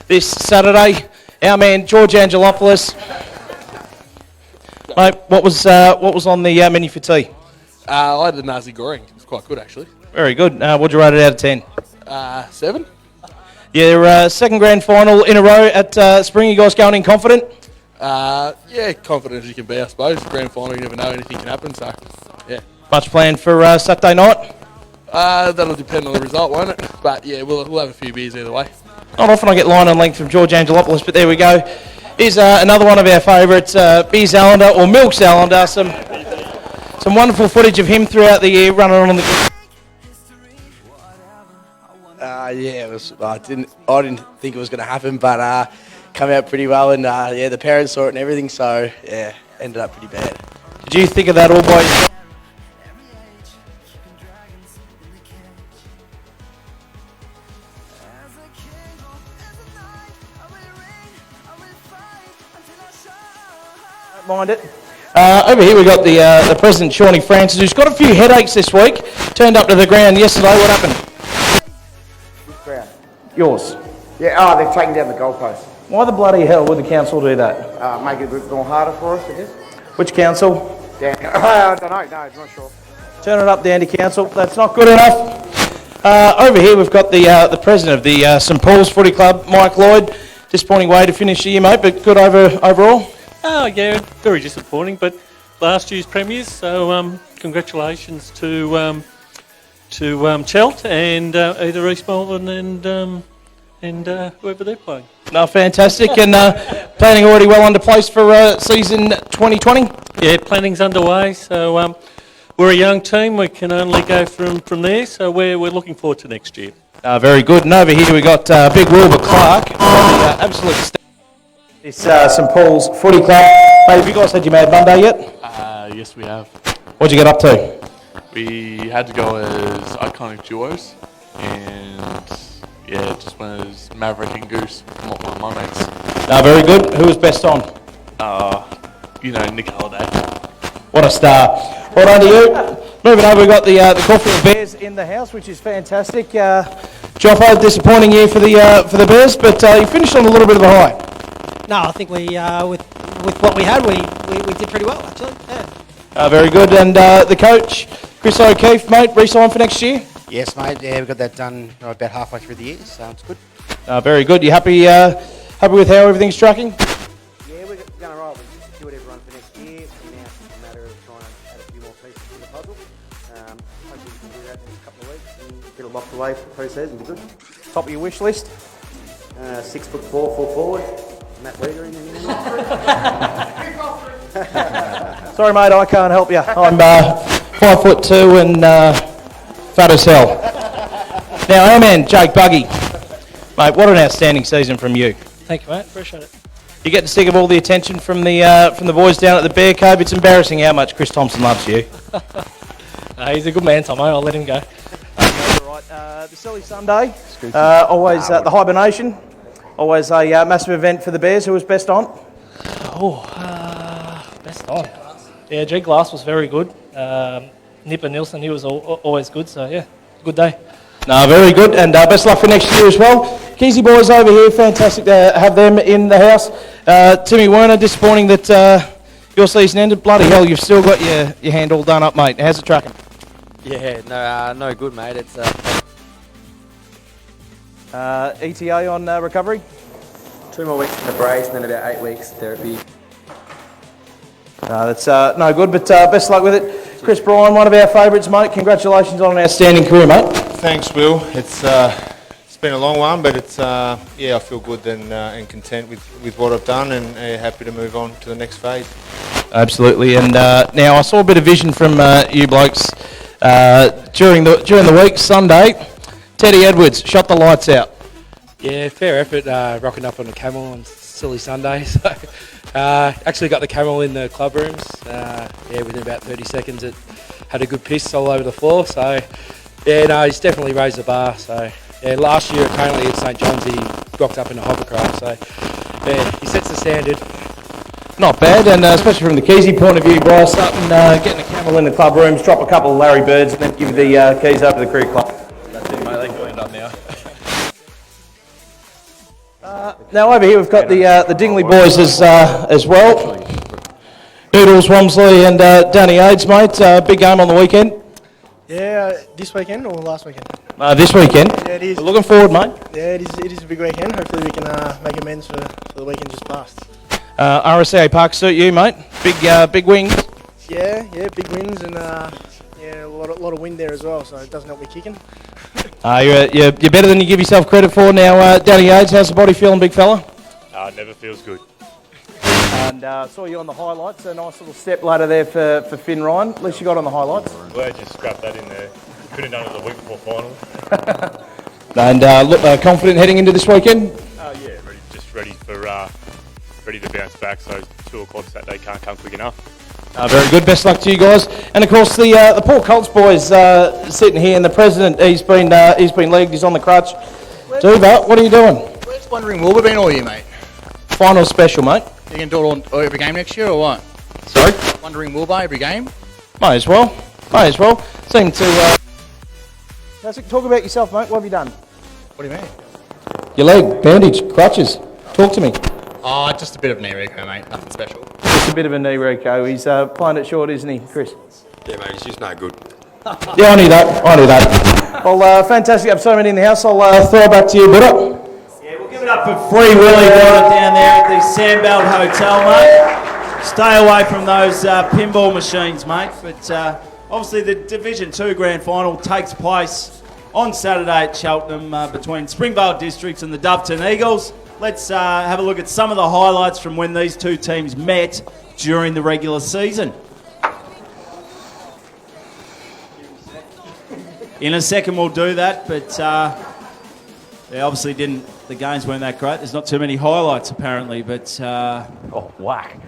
this Saturday. Our man George Angelopoulos. Mate, what was on the menu for tea? I had the nasi goreng. It was quite good, actually. Very good. What'd you rate it out of 10? 7. Your second grand final in a row at Spring. You guys going in confident? Yeah, confident as you can be, I suppose. Grand final, you never know, anything can happen, so, yeah. Much planned for Saturday night? That'll depend on the result, won't it? But, yeah, we'll have a few beers either way. Not often I get line and length from George Angelopoulos, but there we go. Here's another one of our favourites, Beers Allender, or Milks Allender. Some wonderful footage of him throughout the year running on the... Yeah, it was. I didn't think it was going to happen, but come out pretty well, and yeah, the parents saw it and everything, so yeah, ended up pretty bad. Did you think of that all by yourself? Don't mind it. Over here we've got the President, Shawnee Francis, who's got a few headaches this week. Turned up to the ground yesterday. What happened? Yours? Yeah, they've taken down the goalpost. Why the bloody hell would the council do that? Make it a bit more harder for us, I guess. Which council? I don't know, no, I'm not sure. Turn it up down to council. That's not good enough. Over here we've got the president of the St Paul's Footy Club, Mike Lloyd. Disappointing way to finish the year, mate, but good overall. Oh yeah, very disappointing, but last year's premiers. So congratulations to Chelt and either East Malvern and whoever they're playing. No, fantastic, and planning already well under place for season 2020. Yeah, planning's underway. So we're a young team. We can only go from there. So we're looking forward to next year. Very good. And over here we got Big Wilbur Clark, absolute. This St Paul's Footy Club. Mate, have you guys had your Mad Monday yet? Yes, we have. What'd you get up to? We had to go as iconic duos, and yeah, just went as Maverick and Goose from my mates. Very good. Who was best on? Nick Halliday. What a star. Right on to you. Moving over, we've got the Caulfield Bears in the house, which is fantastic. Joffa, disappointing year for the Bears, but you finished on a little bit of a high. No, I think we with what we had, we did pretty well, actually. Yeah. Very good. And the coach, Chris O'Keefe, mate, re-signed for next year? Yes, mate. Yeah, we got that done about halfway through the year, so it's good. Very good. You happy with how everything's tracking? Yeah, we're going to roll. We just do it everyone for next year. And now it's just a matter of trying to add a few more pieces to the puzzle. Hopefully we can do that in a couple of weeks and get it locked away for pre-season. Be good. Top of your wish list? 6'4", full forward. Matt Leader in there. Sorry, mate, I can't help you. I'm 5'2" and fat as hell. Now, our man Jake Buggy, mate, what an outstanding season from you. Thank you, mate. Appreciate it. You get to sick of all the attention from the boys down at the Bear Cove. It's embarrassing how much Chris Thompson loves you. He's a good man, Tomo. I'll let him go. The Silly Sunday, always the hibernation. Always a massive event for the Bears. Who was best on? Best on. Yeah, G Glass was very good. Nipper Nielsen, he was always good. So yeah, good day. No, very good, and best luck for next year as well. Keezy boys over here, fantastic to have them in the house. Timmy Werner, disappointing that your season ended. Bloody hell, you've still got your hand all done up, mate. How's it tracking? Yeah, no good, mate. It's ETA on recovery? 2 more weeks in the brace and then about 8 weeks therapy. No, that's no good, but best luck with it. Chris Bryan, one of our favourites, mate. Congratulations on an outstanding career, mate. Thanks, Will. It's been a long one, but it's I feel good and content with what I've done, and happy to move on to the next phase. Absolutely, and now I saw a bit of vision from you blokes during the week. Sunday, Teddy Edwards shot the lights out. Yeah, fair effort rocking up on the camel on Silly Sunday. So actually got the camel in the club rooms. Within about 30 seconds it had a good piss all over the floor. So he's definitely raised the bar. So last year apparently at St John's he rocked up in a hovercraft. So he sets the standard. Not bad, and especially from the Keysy point of view, Bryce, Sutton getting a camel in the club rooms, drop a couple of Larry Birds, and then give the keys over to the cricket club. That's it, mate. They can end up now. Now over here we've got the Dingley boys as well. Doodles, Wamsley, and Danny Aids, mate. Big game on the weekend. Yeah, this weekend or last weekend? This weekend. Yeah, it is. We're looking forward, mate. Yeah, it is a big weekend. Hopefully we can make amends for the weekend just passed. RSA Park suit you, mate. Big wings. Yeah, big wins and a lot of wind there as well, so it doesn't help me kicking. You're better than you give yourself credit for now. Danny Aids, how's the body feeling, big fella? It never feels good. And saw you on the highlights. A nice little step ladder there for Finn Ryan. At least you got on the highlights. Glad you scrapped that in there. Could have done it the week before final. And look confident heading into this weekend. Yeah, ready to bounce back. So 2 o'clock Saturday can't come quick enough. Very good. Best luck to you guys. And of course the Port Colts boys sitting here, and the president he's been legged. He's on the crutch. Duva, what are you doing? Where's Wondering Wilbur been all year, mate? Final special, mate. You going to do it on every game next year or what? Sorry? Wondering Wilbur every game? May as well. Seem to... Talk about yourself, mate. What have you done? What do you mean? Your leg, bandage, crutches. Talk to me. Oh, just a bit of knee reco, mate. Nothing special. Just a bit of a knee reco. He's playing it short, isn't he, Chris? Yeah, mate, it's just no good. Yeah, I knew that. Well, fantastic. I have so many in the house. I'll throw it back to you, Buddha. Give it up for Free Willy got it down there at the Sandbelt Hotel, mate. Stay away from those pinball machines, mate. But obviously the Division 2 Grand Final takes place on Saturday at Cheltenham between Springvale Districts and the Doveton Eagles. Let's have a look at some of the highlights from when these two teams met during the regular season. In a second we'll do that, but they obviously didn't. The games weren't that great. There's not too many highlights apparently, but whack.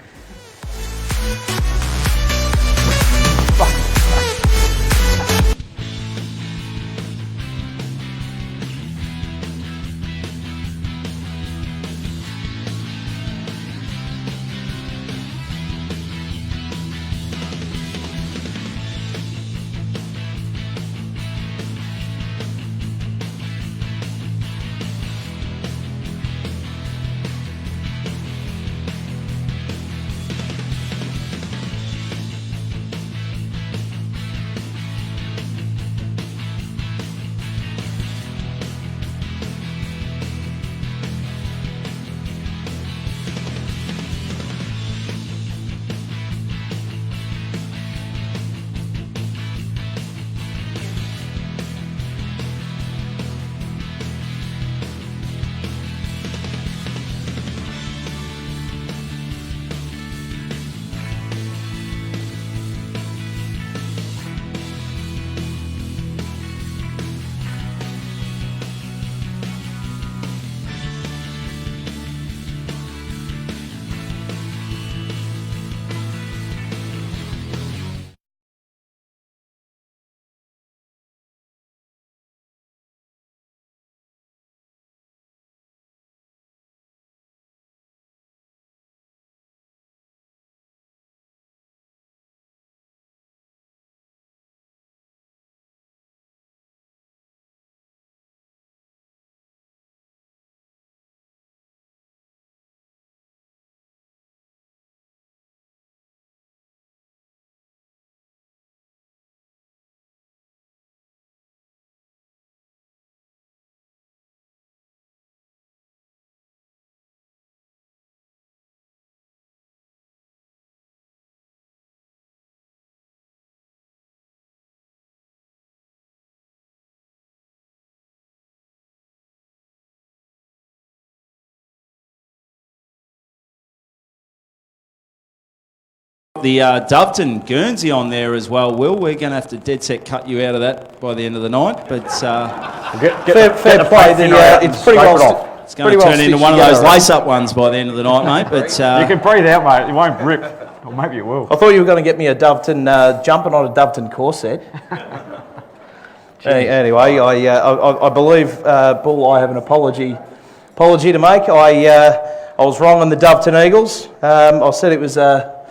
The Doveton Guernsey on there as well, Will. We're going to have to dead set cut you out of that by the end of the night, but fair play. It's pretty well. It's going to turn into one of those lace-up ones by the end of the night, mate. But you can breathe out, mate. It won't rip, or maybe it will. I thought you were going to get me a Doveton jumping on a Doveton corset. Anyway, I believe, Bull, I have an apology to make. I I was wrong on the Doveton Eagles. I said it was a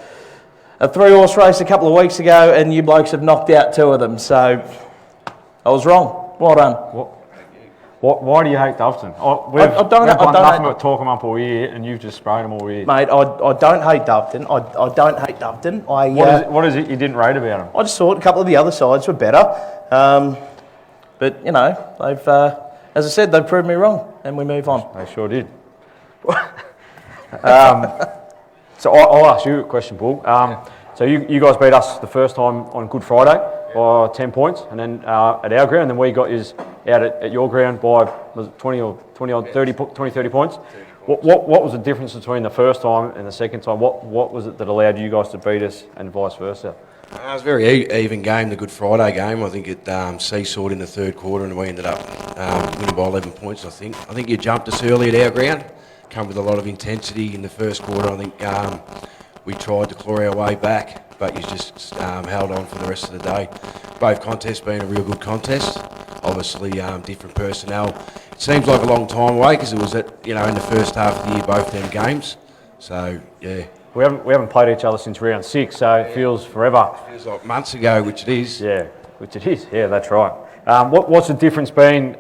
3-horse race a couple of weeks ago, and you blokes have knocked out 2 of them. So I was wrong. Well done. Why do you hate Doveton? We've done nothing but talk them up all year, and you've just sprayed them all year. Mate, I don't hate Doveton. I don't hate Doveton. What is it you didn't rate about them? I just thought a couple of the other sides were better. But, you know, they've, as I said, they've proved me wrong, and we move on. They sure did. So I'll ask you a question, Bull. So you guys beat us the first time on Good Friday by 10 points, and then at our ground, and then we got you out at your ground by, was it 20 or 30 points? What was the difference between the first time and the second time? What was it that allowed you guys to beat us and vice versa? It was a very even game, the Good Friday game. I think it seesawed in the third quarter, and we ended up winning by 11 points, I think. I think you jumped us early at our ground, come with a lot of intensity in the first quarter. I think we tried to claw our way back, but you just held on for the rest of the day. Both contests being a real good contest. Obviously, different personnel. It seems like a long time away because it was in the first half of the year, both them games. So yeah. We haven't played each other since round 6, so it feels forever. It feels like months ago, which it is. Yeah, which it is. Yeah, that's right. What's the difference been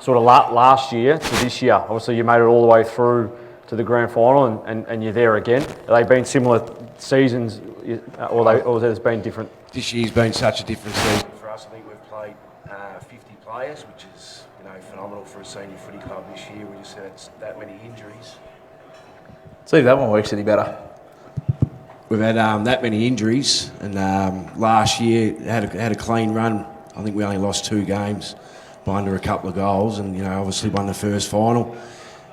sort of last year to this year? Obviously, you made it all the way through to the grand final, and you're there again. Have they been similar seasons, or has it been different? This year's been such a different season for us. I think we've played 50 players, which is phenomenal for a senior footy club this year. We just had that many injuries. See, that one works any better. We've had that many injuries, and last year had a clean run. I think we only lost 2 games by under a couple of goals, and obviously won the first final.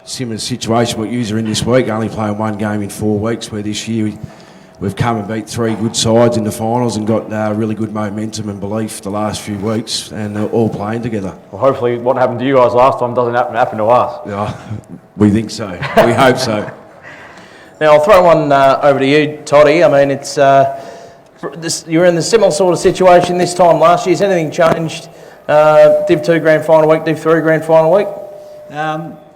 Similar situation what you're in this week, only playing 1 game in 4 weeks, where this year we've come and beat 3 good sides in the finals and got really good momentum and belief the last few weeks, and they're all playing together. Well, hopefully what happened to you guys last time doesn't happen to us. Yeah, we think so. We hope so. Now, I'll throw one over to you, Toddy. I mean, it's you're in the similar sort of situation this time last year. Has anything changed? Div 2 grand final week, Div 3 grand final week?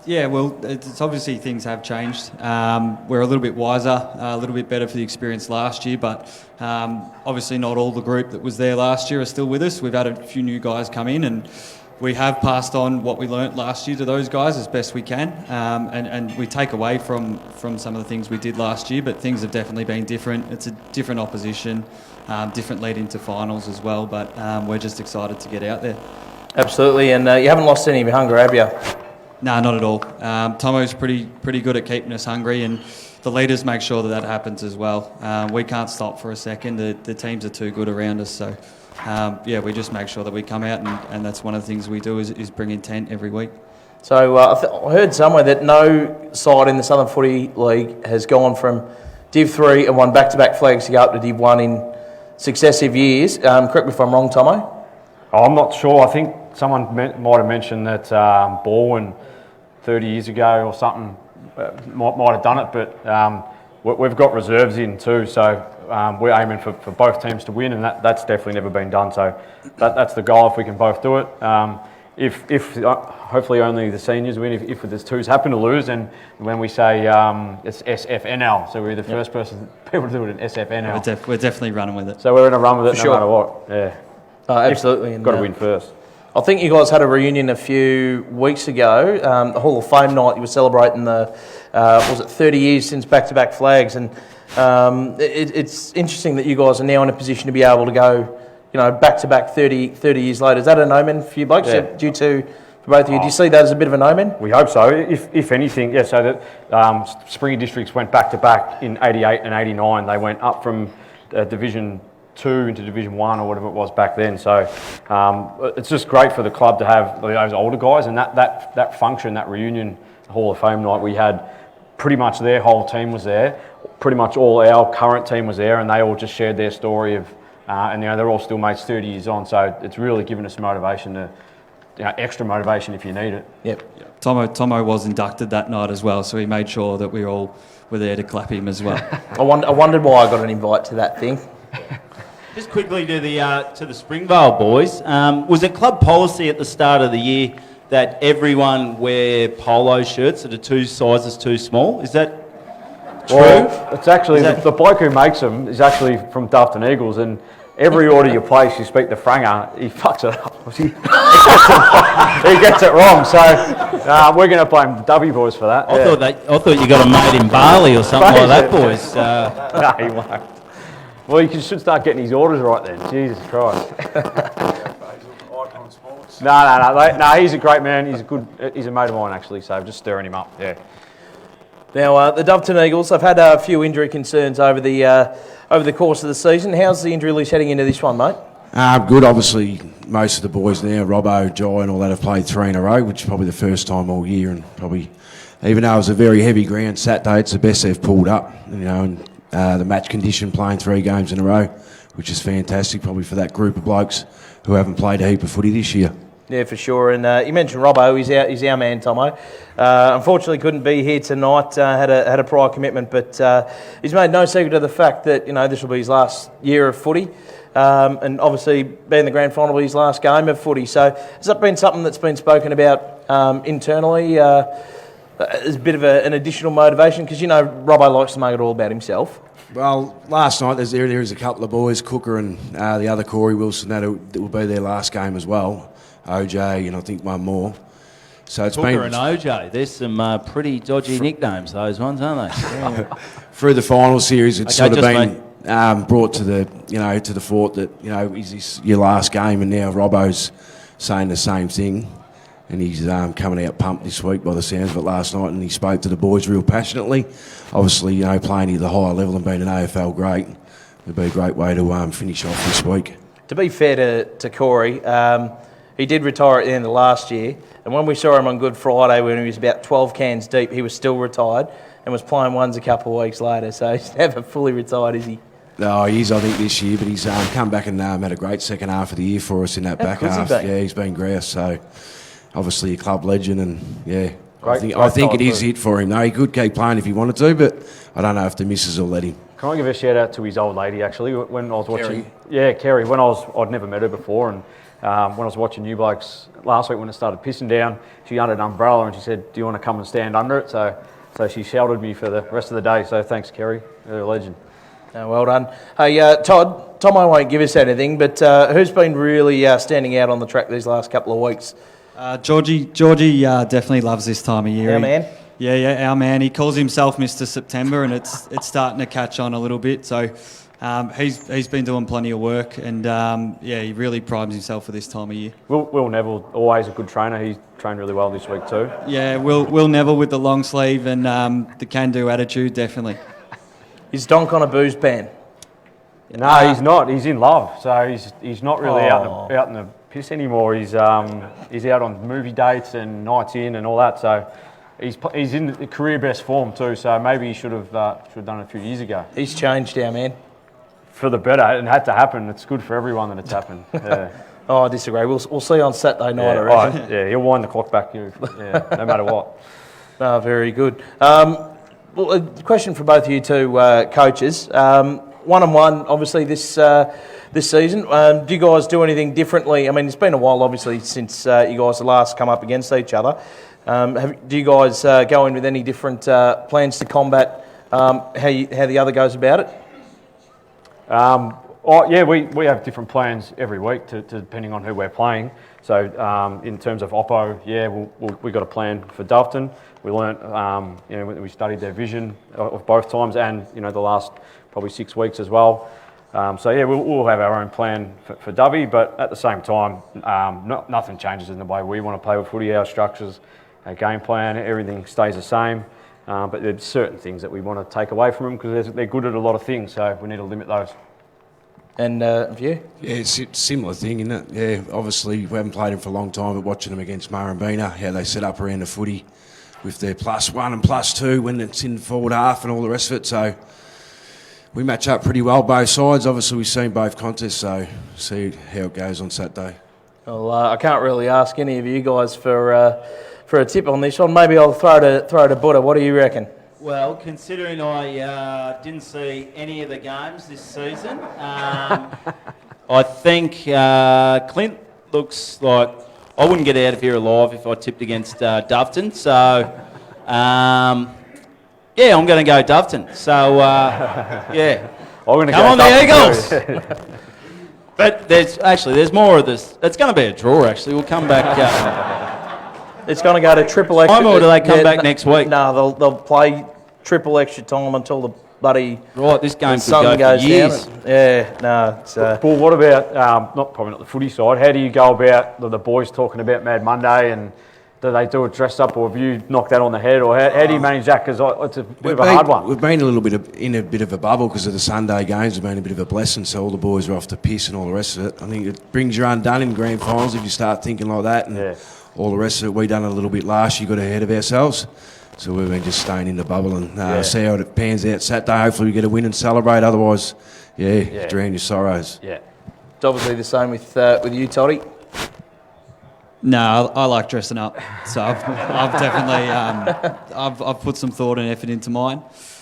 Yeah, well, it's obviously things have changed. We're a little bit wiser, a little bit better for the experience last year, but obviously not all the group that was there last year are still with us. We've had a few new guys come in, and we have passed on what we learnt last year to those guys as best we can, and we take away from some of the things we did last year, but things have definitely been different. It's a different opposition, different lead into finals as well, but we're just excited to get out there. Absolutely, and you haven't lost any of your hunger, have you? No, not at all. Tomo's pretty good at keeping us hungry, and the leaders make sure that happens as well. We can't stop for a second. The teams are too good around us, so we just make sure that we come out, and that's one of the things we do is bring intent every week. So I heard somewhere that no side in the Southern Footy League has gone from Div 3 and won back-to-back flags to go up to Div 1 in successive years. Correct me if I'm wrong, Tomo? I'm not sure. I think someone might have mentioned that Baldwin 30 years ago or something might have done it, but we've got reserves in too, so we're aiming for both teams to win, and that's definitely never been done. So that's the goal if we can both do it. If hopefully only the seniors win. If the twos happen to lose, and when we say it's SFNL, so we're the first people to do it in SFNL. We're definitely running with it. So we're going to run with it no matter what. Yeah. Absolutely. Got to win first. I think you guys had a reunion a few weeks ago, the Hall of Fame night. You were celebrating was it 30 years since back-to-back flags, and it's interesting that you guys are now in a position to be able to go, back-to-back 30 years later. Is that an omen for you blokes? Yeah. For both of you, do you see that as a bit of an omen? We hope so. If anything, yeah. So that Springy Districts went back-to-back in '88 and '89. They went up from Division 2 into Division 1 or whatever it was back then. So it's just great for the club to have those older guys, and that function, that reunion Hall of Fame night, we had pretty much their whole team was there. Pretty much all our current team was there, and they all just shared their story of, and they're all still mates 30 years on. So it's really given us motivation to, extra motivation if you need it. Yep. Tomo was inducted that night as well, so he made sure that we all were there to clap him as well. I wondered why I got an invite to that thing. Just quickly to the Springvale boys. Was it club policy at the start of the year that everyone wear polo shirts that are 2 sizes too small. Is that true? Well, it's actually, the bloke who makes them is actually from Dufton Eagles, and every order you place, you speak to Franger, he fucks it up. He gets it wrong, so we're going to blame the W boys for that. I thought you got a mate in Bali or something like that, boys. No, he won't. Well, you should start getting his orders right then. Jesus Christ. No, he's a great man. He's a mate of mine actually, so just stirring him up, yeah. Now, the Doveton Eagles, they've had a few injury concerns over the course of the season. How's the injury list heading into this one, mate? Good, obviously, most of the boys now, Robbo, Jai and all that have played 3 in a row, which is probably the first time all year, and probably, even though it was a very heavy ground Saturday, it's the best they've pulled up, and the match condition playing 3 games in a row, which is fantastic, probably for that group of blokes who haven't played a heap of footy this year. Yeah, for sure. And you mentioned Robbo. He's our man, Tomo. Unfortunately, couldn't be here tonight. Had a prior commitment, but he's made no secret of the fact that this will be his last year of footy, and obviously being the grand final will be his last game of footy. So has that been something that's been spoken about internally? As a bit of an additional motivation, because Robbo likes to make it all about himself. Well, last night there is a couple of boys, Cooker and the other Corey Wilson, that will be their last game as well. OJ and I think one more. So it's Cooker and OJ, there's some pretty dodgy nicknames, those ones, aren't they? Through the final series, it's sort of been brought to the fort that is this your last game, and now Robbo's saying the same thing, and he's coming out pumped this week by the sounds of it last night, and he spoke to the boys real passionately. Obviously, playing at the higher level and being an AFL great would be a great way to finish off this week. To be fair to Corey, he did retire at the end of last year, and when we saw him on Good Friday when he was about 12 cans deep, he was still retired and was playing ones a couple of weeks later, so he's never fully retired, is he? No, he is, I think, this year, but he's come back and had a great second half of the year for us in that back half. Yeah, he's been grouse, so obviously a club legend, and yeah, I think it is it for him. No, he could keep playing if he wanted to, but I don't know if the missus will let him. Can I give a shout out to his old lady actually? When I was watching, Kerry. I'd never met her before, and when I was watching New Blokes last week when it started pissing down, she had an umbrella and she said, "Do you want to come and stand under it?" So she sheltered me for the rest of the day. So thanks, Kerry. You're a legend. Well done. Hey, Todd. Tom, I won't give us anything, but who's been really standing out on the track these last couple of weeks? Georgie definitely loves this time of year. Our man? Yeah, our man. He calls himself Mr. September, and it's starting to catch on a little bit. So he's been doing plenty of work, and he really primes himself for this time of year. Will Neville, always a good trainer. He's trained really well this week too. Yeah, Will Neville with the long sleeve and the can-do attitude, definitely. Is Donk on a booze ban? No, he's not. He's in love, so he's not really out in the piss anymore. He's out on movie dates and nights in and all that. So he's in career best form too. So maybe he should have done it a few years ago. He's changed, our man. For the better. It had to happen. It's good for everyone that it's happened. Yeah. I disagree. We'll see on Saturday night, I reckon. Right. Yeah, he'll wind the clock back. No matter what. Very good. Well, a question for both of you two coaches. 1-on-1, obviously, this season. Do you guys do anything differently? I mean, it's been a while, obviously, since you guys have last come up against each other. Do you guys go in with any different plans to combat how the other goes about it? We have different plans every week depending on who we're playing. So in terms of Oppo, we got a plan for Doveton. We learnt, we studied their vision of both times, and the last probably 6 weeks as well. We'll have our own plan for Dovey, but at the same time, nothing changes in the way we want to play with footy. Our structures, our game plan, everything stays the same. But there's certain things that we want to take away from them because they're good at a lot of things, so we need to limit those. And for you? Yeah, it's a similar thing, isn't it? Yeah, obviously we haven't played them for a long time, but watching them against Murrumbeena, how they set up around the footy with their +1 and +2 when it's in forward half and all the rest of it. So we match up pretty well both sides. Obviously we've seen both contests, so see how it goes on Saturday. Well, I can't really ask any of you guys for a tip on this one. Maybe I'll throw it to Buddha. What do you reckon? Well, considering I didn't see any of the games this season, I think Clint looks like I wouldn't get out of here alive if I tipped against Doveton. So, yeah, I'm going to go Doveton. So, yeah. I'm going to Come go on, Doveton the Eagles! But there's more of this. It's going to be a draw, actually. We'll come back. It's going to go to triple extra. Time, or do they come back next week? No, they'll play triple extra time until the bloody this game could sun go for goes years. down. Yeah, no. It's, Paul, what about probably not the footy side? How do you go about the boys talking about Mad Monday, and do they do it dressed up, or have you knocked that on the head, or how do you manage that? Because it's a bit of a hard one. We've been a little bit in a bit of a bubble because of the Sunday games. It's been a bit of a blessing, so all the boys are off the piss and all the rest of it. I think it brings you undone in grand finals if you start thinking like that, and all the rest of it. We done a little bit last year, got ahead of ourselves. So we've been just staying in the bubble and see how it pans out Saturday. Hopefully we get a win and celebrate. Otherwise, drown your sorrows. Yeah. It's obviously the same with you, Toddy. No, I like dressing up. So I've definitely I've put some thought and effort into mine.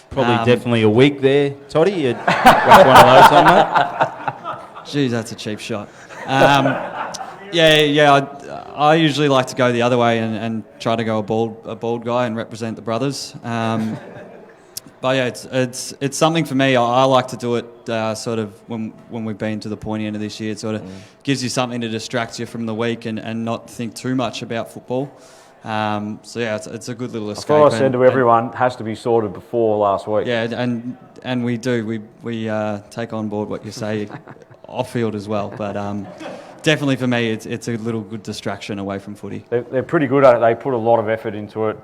Probably definitely a week there, Toddy. You'd rock one of those on, mate. Geez, that's a cheap shot. I usually like to go the other way and try to go a bald guy and represent the brothers. But yeah, it's something for me. I like to do it sort of when we've been to the pointy end of this year. It sort of gives you something to distract you from the week and not think too much about football. So yeah, it's a good little escape. I thought I said to everyone, has to be sorted before last week. Yeah, and we do. We take on board what you say off field as well. But definitely for me, it's a little good distraction away from footy. They're pretty good at it. They put a lot of effort into it.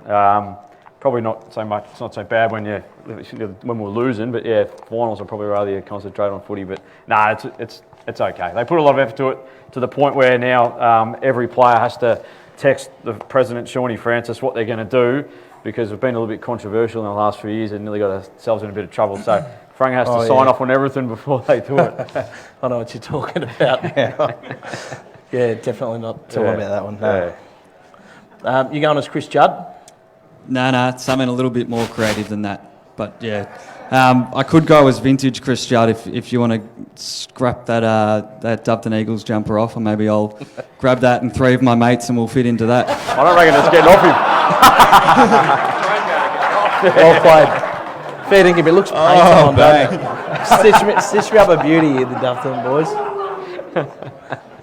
Probably not so much. It's not so bad when we're losing, but yeah, finals are probably rather you concentrate on footy. But nah, it's okay. They put a lot of effort to it to the point where now every player has to text the president, Shawnee Francis, what they're going to do, because we've been a little bit controversial in the last few years and nearly got ourselves in a bit of trouble. So Frank has to sign off on everything before they do it. I know what you're talking about now. Yeah, definitely not talking about that one. No. Yeah. You going as Chris Judd? No, something a little bit more creative than that. But yeah, I could go as vintage Chris Judd if you want to scrap that Doveton Eagles jumper off, and maybe I'll grab that and three of my mates and we'll fit into that. I don't reckon it's getting off him. Well played. Fair dinkum, it looks painful on that. Stitch me up a beauty here, the Doveton boys.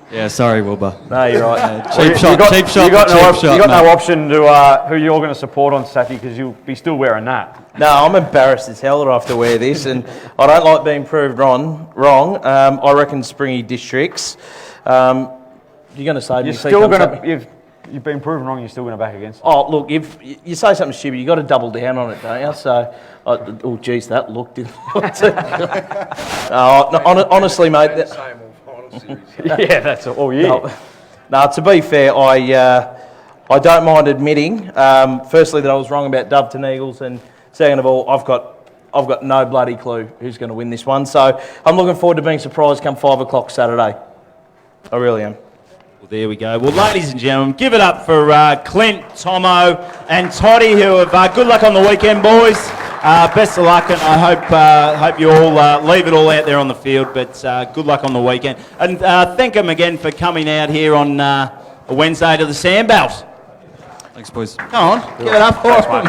Yeah, sorry, Wilbur. No, you're right. Cheap shot. You got no option to who you're going to support on Saturday because you'll be still wearing that. No, I'm embarrassed as hell that I have to wear this, and I don't like being proved wrong. I reckon Springy Districts. You're going to say you've been proven wrong. You're still going to back against. Oh, look, if you say something stupid, you got to double down on it, don't you? So, oh, geez, that look didn't. Honestly, mate. Yeah, that's all year. No, to be fair, I don't mind admitting, firstly, that I was wrong about Doveton Eagles, and second of all, I've got no bloody clue who's going to win this one. So I'm looking forward to being surprised come 5 o'clock Saturday. I really am. Well, there we go. Well, ladies and gentlemen, give it up for Clint, Tomo, and Toddy, who have good luck on the weekend, boys. Best of luck, and I hope you all leave it all out there on the field, but good luck on the weekend. And thank them again for coming out here on a Wednesday to the Sandbelt. Thanks, boys. Come on, give it up for them.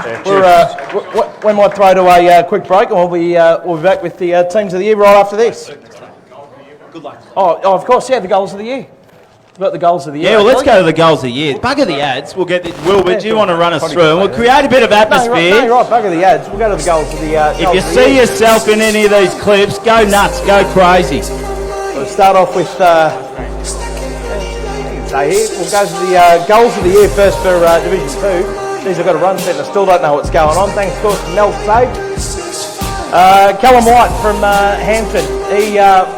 We might throw to a quick break, and we'll be back with the teams of the year right after this. Good luck. Oh, of course, yeah, the goals of the year. About the goals of the year. Yeah, well, let's go to the goals of the year. Bugger the ads. We'll get Wilbur, do you want to run us through? And we'll create a bit of atmosphere. No, you're right. Bugger the ads. We'll go to the goals of the year. If you see yourself in any of these clips, go nuts, go crazy. We'll start off with. We'll go to the goals of the year first for Division 2. These have got a run set and I still don't know what's going on. Thanks, of course, to Mel Sage. Callum White from Hampton.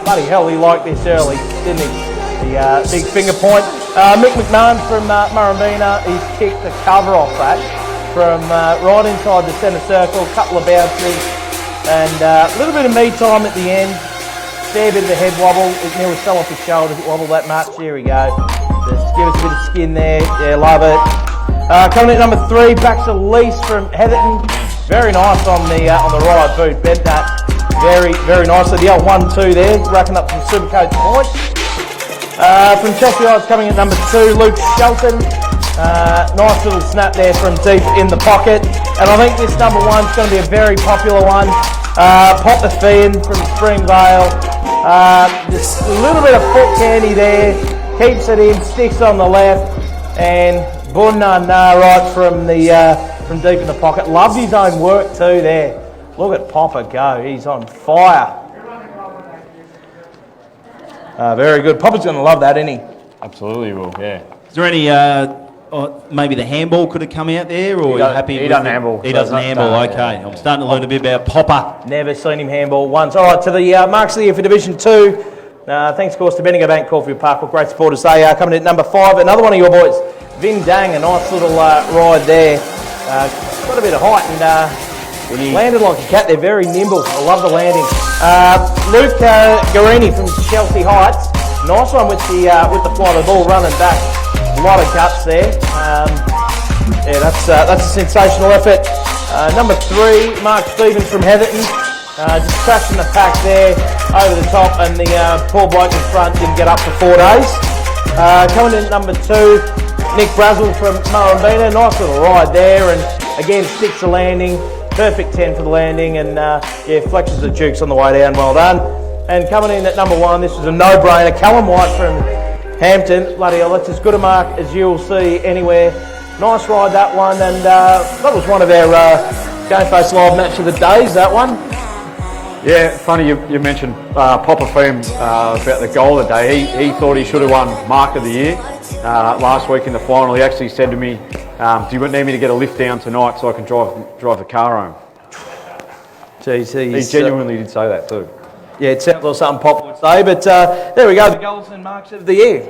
Bloody hell, he liked this early, didn't he? The big finger point. Mick McMahon from Murrumbina, he's kicked the cover off that from right inside the centre circle, couple of bounces, and a little bit of me time at the end. Fair bit of a head wobble. It nearly fell off his shoulders. It wobbled that much. Here we go. Just give us a bit of skin there. Yeah, love it. Coming at number 3, Baxter Lease from Heatherton. Very nice on the right boot. Bent that very, very nicely. The old 1-2 there, racking up some Supercoach points. From Chelsea Heights coming at number 2, Luke Shelton. Nice little snap there from deep in the pocket. And I think this number 1's going to be a very popular one. Pop the Fian from Springvale. Just a little bit of foot candy there. Keeps it in, sticks on the left. And Bunna right from deep in the pocket. Loved his own work too there. Look at Popper go. He's on fire. Very good. Popper's going to love that, isn't he? Absolutely will, yeah. Is there any, maybe the handball could have come out there, or are you happy he with doesn't it? handball, He so doesn't it's handball, not- okay. I'm starting to learn a bit about Popper. Never seen him handball once. All right, to the marks of the year for Division 2. Thanks, of course, to Bendigo Bank, Caulfield Park. Great supporters they are. Coming in at number 5, another one of your boys, Vin Dang. A nice little ride there. Got a bit of height and landed like a cat. They're very nimble. I love the landing. Luke Garini from Chelsea Heights. Nice one with the flight of the ball running back. A lot of guts there. Yeah, that's a sensational effort. Number 3, Mark Stevens from Heatherton. Just crashing the pack there over the top, and the poor bloke in front didn't get up for 4 days. Coming in at number 2, Nick Brazel from Murrumbina. Nice little ride there, and again sticks the landing. Perfect 10 for the landing, and yeah, flexes the jukes on the way down. Well done. And coming in at number 1, this was a no-brainer. Callum White from Hampton. Bloody hell, that's as good a mark as you'll see anywhere. Nice ride, that one, and that was one of our GameFace Live Match of the Days, that one. Yeah, funny you mentioned Popper Fian about the goal today. He thought he should have won Mark of the Year last week in the final. He actually said to me, do you need me to get a lift down tonight so I can drive the car home? Jeez, he genuinely did say that too. Yeah, it sounds like something Pop would say, but there we go, the goals and marks of the year.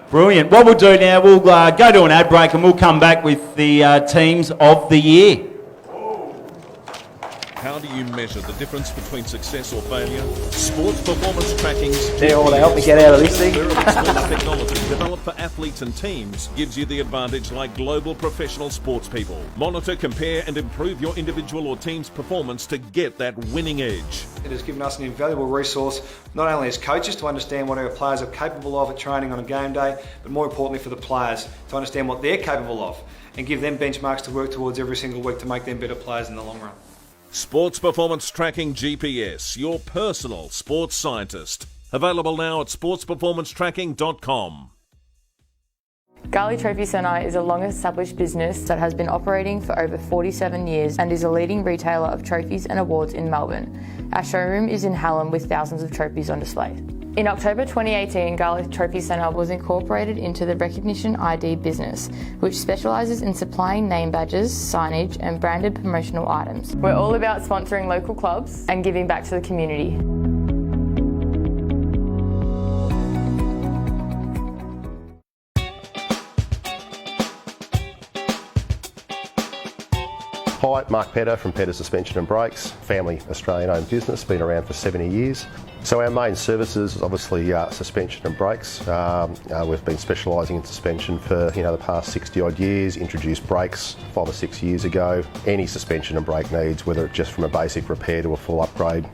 Brilliant. What we'll do now, we'll go to an ad break and we'll come back with the teams of the year. How do you measure the difference between success or failure? Sports performance tracking's They all want to help me get out of this thing. technology developed for athletes and teams gives you the advantage like global professional sports people. Monitor, compare and improve your individual or team's performance to get that winning edge. It has given us an invaluable resource, not only as coaches to understand what our players are capable of at training on a game day, but more importantly for the players to understand what they're capable of and give them benchmarks to work towards every single week to make them better players in the long run. Sports Performance Tracking GPS, your personal sports scientist. Available now at sportsperformancetracking.com. Garley Trophy Centre is a long-established business that has been operating for over 47 years and is a leading retailer of trophies and awards in Melbourne. Our showroom is in Hallam with thousands of trophies on display. In October 2018, Garley Trophy Centre was incorporated into the Recognition ID business, which specialises in supplying name badges, signage and branded promotional items. We're all about sponsoring local clubs and giving back to the community. Hi, Mark Petter from Petter Suspension and Brakes, family Australian-owned business, been around for 70 years. So our main services is obviously suspension and brakes. We've been specialising in suspension for the past 60 odd years, introduced brakes 5 or 6 years ago. Any suspension and brake needs, whether it's just from a basic repair to a full upgrade,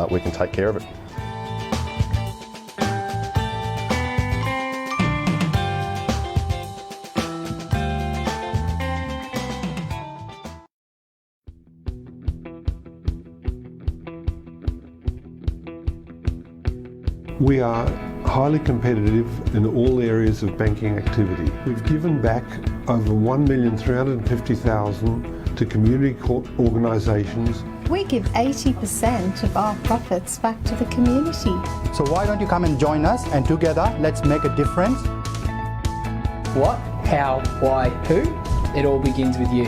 we can take care of it. We are highly competitive in all areas of banking activity. We've given back over $1,350,000 to community organisations. We give 80% of our profits back to the community. So why don't you come and join us, and together let's make a difference. What, how, why, who? It all begins with you.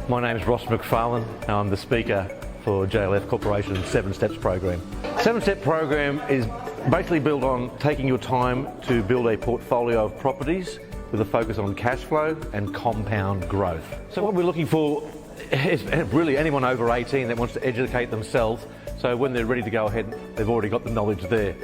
My name is Ross McFarlane and I'm the speaker for JLF Corporation's 7 Steps program. 7-Step program is basically built on taking your time to build a portfolio of properties with a focus on cash flow and compound growth. So what we're looking for is really anyone over 18 that wants to educate themselves, so when they're ready to go ahead, they've already got the knowledge there.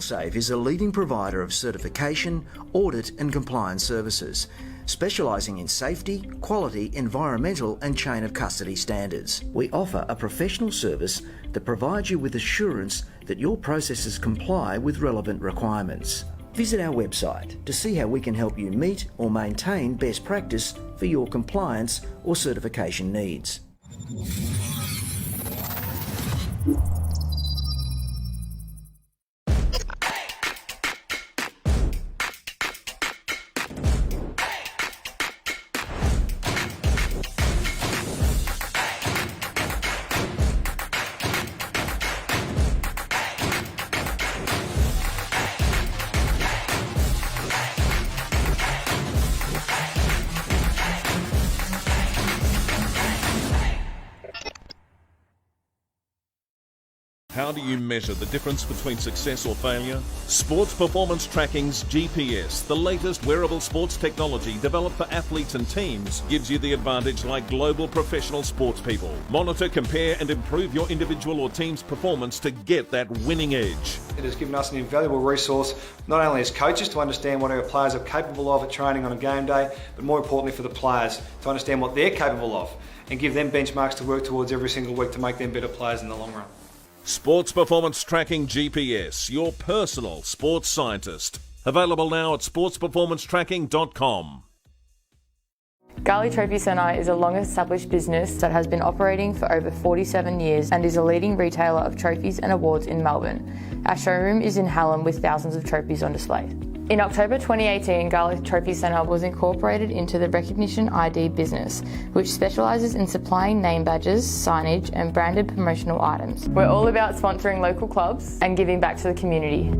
MelSave is a leading provider of certification, audit and compliance services, specialising in safety, quality, environmental and chain of custody standards. We offer a professional service that provides you with assurance that your processes comply with relevant requirements. Visit our website to see how we can help you meet or maintain best practice for your compliance or certification needs. How do you measure the difference between success or failure? Sports Performance Tracking's GPS, the latest wearable sports technology developed for athletes and teams, gives you the advantage like global professional sports people. Monitor, compare and improve your individual or team's performance to get that winning edge. It has given us an invaluable resource, not only as coaches to understand what our players are capable of at training on a game day, but more importantly for the players to understand what they're capable of and give them benchmarks to work towards every single week to make them better players in the long run. Sports Performance Tracking GPS, your personal sports scientist. Available now at sportsperformancetracking.com. Garley Trophy Centre is a long-established business that has been operating for over 47 years and is a leading retailer of trophies and awards in Melbourne. Our showroom is in Hallam with thousands of trophies on display. In October 2018, Garley Trophy Centre was incorporated into the Recognition ID business, which specialises in supplying name badges, signage and branded promotional items. We're all about sponsoring local clubs and giving back to the community.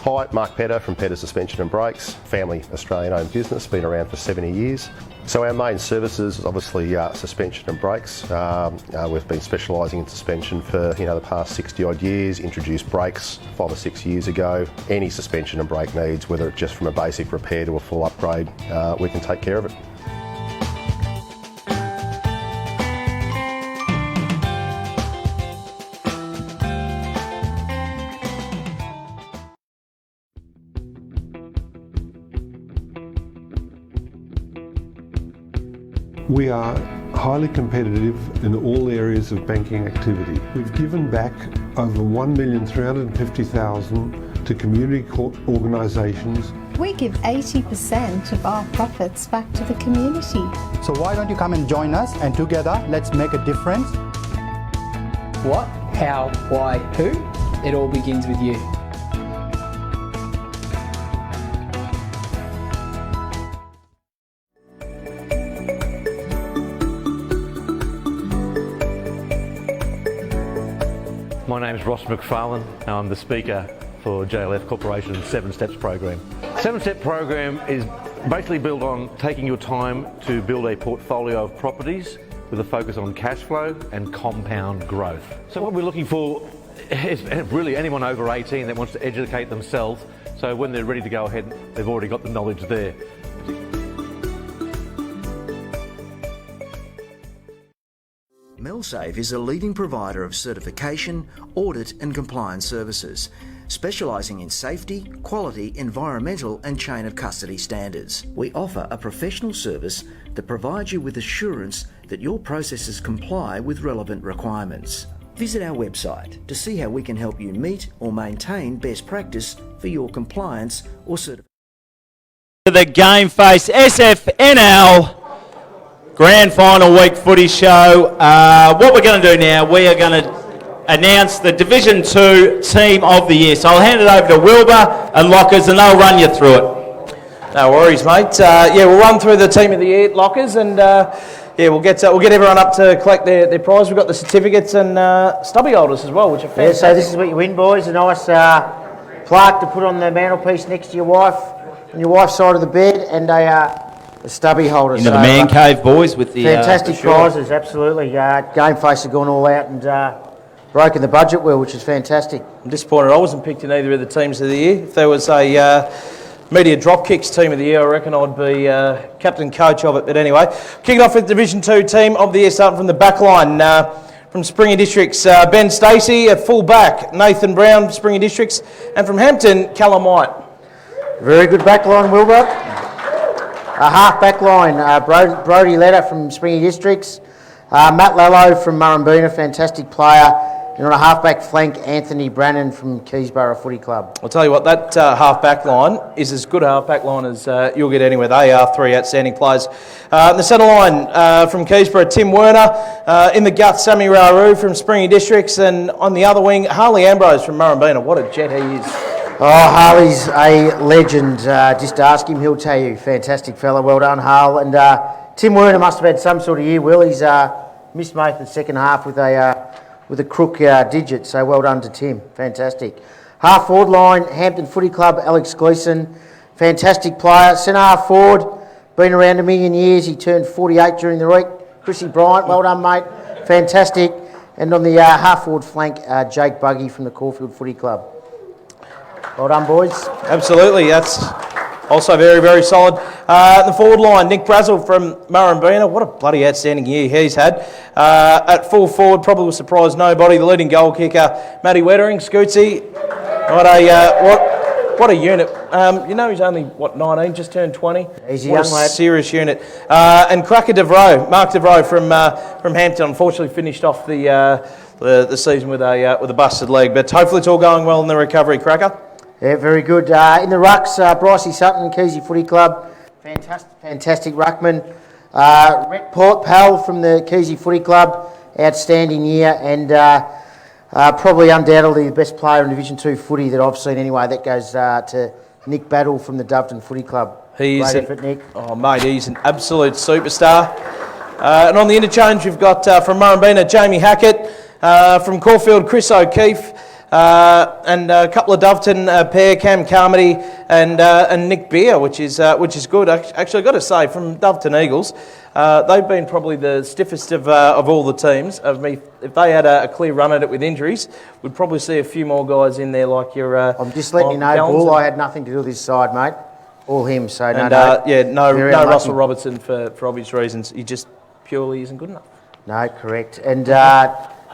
Hi, Mark Petter from Petter Suspension and Brakes, family Australian-owned business, been around for 70 years. So our main services is obviously suspension and brakes. We've been specialising in suspension for the past 60 odd years, introduced brakes 5 or 6 years ago. Any suspension and brake needs, whether it's just from a basic repair to a full upgrade, we can take care of it. We are highly competitive in all areas of banking activity. We've given back over 1,350,000 to community organisations. We give 80% of our profits back to the community. So why don't you come and join us, and together let's make a difference. What, how, why, who? It all begins with you. My name is Ross McFarlane. I'm the speaker for JLF Corporation's 7 Steps program. 7-Step program is basically built on taking your time to build a portfolio of properties with a focus on cash flow and compound growth. So what we're looking for is really anyone over 18 that wants to educate themselves, so when they're ready to go ahead, they've already got the knowledge there. MelSave is a leading provider of certification, audit and compliance services, specialising in safety, quality, environmental and chain of custody standards. We offer a professional service that provides you with assurance that your processes comply with relevant requirements. Visit our website to see how we can help you meet or maintain best practice for your compliance or certification. The GameFace SFNL Grand Final Week Footy Show. What we're going to do now, we are going to announce the Division 2 Team of the Year. So I'll hand it over to Wilbur and Lockers and they'll run you through it. No worries, mate. We'll run through the Team of the Year, Lockers, and we'll get everyone up to collect their prize. We've got the certificates and stubby holders as well, which are fantastic. Yeah, so this is what you win, boys. A nice plaque to put on the mantelpiece next to your wife, on your wife's side of the bed, and a stubby holder. Into the man cave, boys, with the fantastic prizes, absolutely. GameFace have gone all out and broken the budget well, which is fantastic. I'm disappointed I wasn't picked in either of the Teams of the Year. If there was a media drop kicks team of the year, I reckon I'd be captain coach of it. But anyway, kicking off with Division 2 team of the year, starting from the back line. From Springer Districts, Ben Stacey at full back, Nathan Brown, Springer Districts, and from Hampton, Callum White. Very good back line, Wilbur. A half back line, Brody Letter from Springer Districts, Matt Lallo from Murrumbina, fantastic player. And on a half-back flank, Anthony Brannan from Keysborough Footy Club. I'll tell you what, that half-back line is as good a half-back line as you'll get anywhere. They are three outstanding players. In the centre line from Keysborough, Tim Werner. In the gut, Sammy Raru from Springer Districts. And on the other wing, Harley Ambrose from Murrumbina. What a jet he is. Oh, Harley's a legend. Just ask him, he'll tell you. Fantastic fella. Well done, Harl. And Tim Werner must have had some sort of year, Will. He's missed most of the second half with a crook digit, so well done to Tim. Fantastic. Half forward line, Hampton Footy Club, Alex Gleeson. Fantastic player. Centre half forward, been around a million years. He turned 48 during the week. Chrissy Bryant, well done, mate. Fantastic. And on the half forward flank, Jake Buggy from the Caulfield Footy Club. Well done, boys. Absolutely, that's also very, very solid. The forward line, Nick Brazel from Murrumbina. What a bloody outstanding year he's had. At full forward, probably will surprise nobody. The leading goal kicker, Matty Wettering, Scootsy. What a unit. You know he's only, 19, just turned 20? He's a young lad. Serious unit. And Cracker DeVroe, Mark DeVroe from Hampton, unfortunately finished off the season with a busted leg. But hopefully it's all going well in the recovery, Cracker. Yeah, very good. In the rucks, Brycey Sutton, Keysy Footy Club, fantastic ruckman. Rhett Powell from the Keysy Footy Club, outstanding year, and probably undoubtedly the best player in Division 2 footy that I've seen anyway. That goes to Nick Battle from the Doveton Footy Club. Great effort, Nick. Oh, mate, he's an absolute superstar. And on the interchange, we've got from Murrumbina, Jamie Hackett, from Caulfield, Chris O'Keefe, and a couple of Doveton pair, Cam Carmody and Nick Beer, which is good. Actually, I've got to say, from Doveton Eagles, they've been probably the stiffest of all the teams. If they had a clear run at it with injuries, we'd probably see a few more guys in there like your. I'm just letting you know, Bull, I had nothing to do with this side, mate. All him. So no Russell Robertson for obvious reasons. He just purely isn't good enough. No, correct. And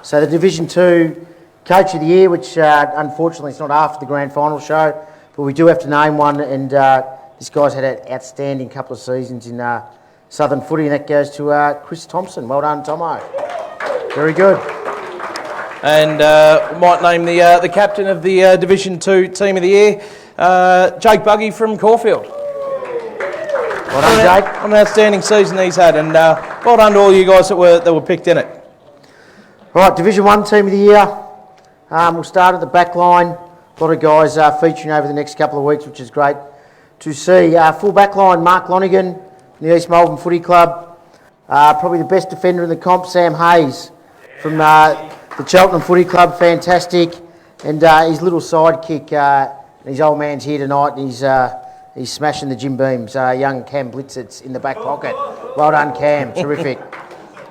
so the Division 2 Coach of the Year, which unfortunately it's not after the grand final show, but we do have to name one, and this guy's had an outstanding couple of seasons in Southern footy, and that goes to Chris Thompson. Well done, Tomo. Very good. And might name the captain of the Division 2 Team of the Year, Jake Buggy from Caulfield. Well done, Jake. What an outstanding season he's had, and well done to all you guys that were picked in it. Right, Division 1 Team of the Year. We'll start at the back line. A lot of guys featuring over the next couple of weeks, which is great to see. Full back line, Mark Lonigan from the East Melbourne Footy Club. Probably the best defender in the comp, Sam Hayes from the Cheltenham Footy Club. Fantastic. And his little sidekick, his old man's here tonight, and he's smashing the gym beams. Young Cam Blitzitz in the back pocket. Well done, Cam. Terrific.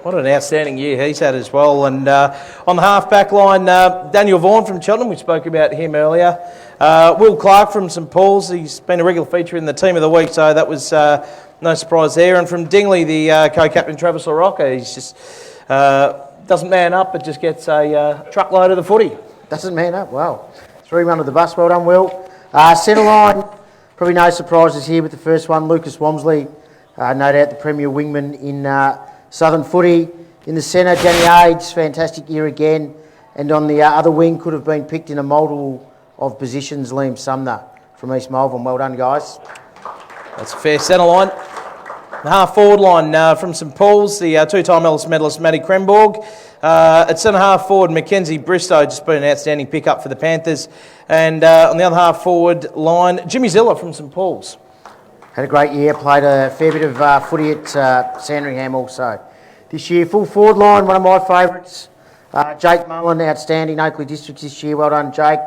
What an outstanding year he's had as well. And on the half-back line, Daniel Vaughan from Cheltenham, we spoke about him earlier. Will Clark from St Paul's, he's been a regular feature in the Team of the Week, so that was no surprise there. And from Dingley, the co-captain Travis LaRocca, he's just doesn't man up, but just gets a truckload of the footy. Doesn't man up, wow. Threw him under the bus, well done, Will. Centre line, probably no surprises here with the first one, Lucas Wamsley, no doubt the premier wingman in Southern footy. In the centre, Danny Aids, fantastic year again. And on the other wing, could have been picked in a multiple of positions, Liam Sumner from East Melbourne. Well done, guys. That's a fair centre line. The half-forward line from St Paul's, the two-time Ellis medalist Matty Kremborg. At centre-half forward, Mackenzie Bristow, just been an outstanding pick-up for the Panthers. And on the other half-forward line, Jimmy Ziller from St Paul's. Had a great year, played a fair bit of footy at Sandringham also. This year, full forward line, one of my favourites. Jake Mullen, outstanding, Oakley Districts this year. Well done, Jake.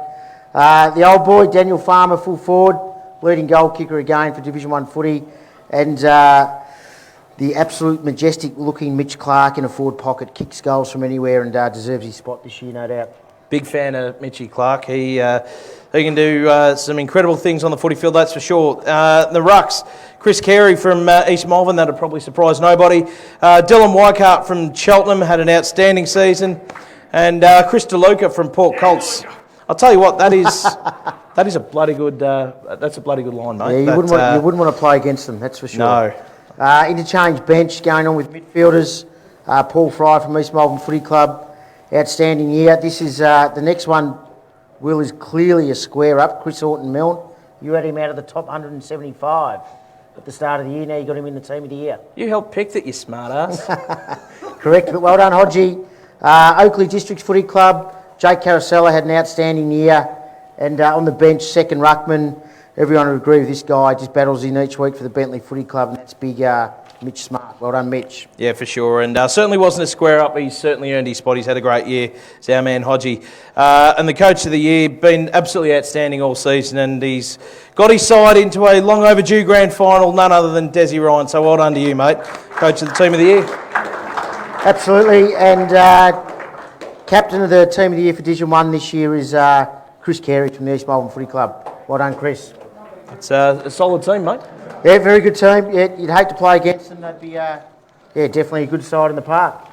The old boy, Daniel Farmer, full forward, leading goal kicker again for Division 1 footy. And the absolute majestic looking Mitch Clark in a forward pocket, kicks goals from anywhere and deserves his spot this year, no doubt. big fan of Mitchie Clark. He can do some incredible things on the footy field, that's for sure. The rucks, Chris Carey from East Malvern, that'll probably surprise nobody. Dylan Weikart from Cheltenham had an outstanding season. And Chris DeLuca from Port Colts. I'll tell you what, that is a bloody good. That's a bloody good line, mate. Yeah, you wouldn't want to play against them, that's for sure. No. Interchange bench going on with midfielders. Paul Fry from East Melbourne Footy Club, outstanding year. This is the next one. Will is clearly a square up. Chris Orton-Milne, you had him out of the top 175 at the start of the year. Now you got him in the team of the year. You helped pick that, you smart ass. Correct, but well done, Hodgie. Oakley Districts Footy Club, Jake Carosella had an outstanding year, and on the bench, second ruckman. Everyone would agree with this guy. Just battles in each week for the Bentley Footy Club, and that's big Mitch Smart. Well done, Mitch. Yeah, for sure, and certainly wasn't a square up. He's certainly earned his spot. He's had a great year. It's our man Hodgie, and the coach of the year, been absolutely outstanding all season, and he's got his side into a long overdue grand final. None other than Desi Ryan. So well done to you, mate. Coach of the team of the year. Absolutely, and captain of the team of the year for Division 1 this year is Chris Carey from the East Melbourne Footy Club. Well done, Chris. It's a solid team, mate. Yeah, very good team. Yeah, you'd hate to play against them. They'd be, definitely a good side in the park.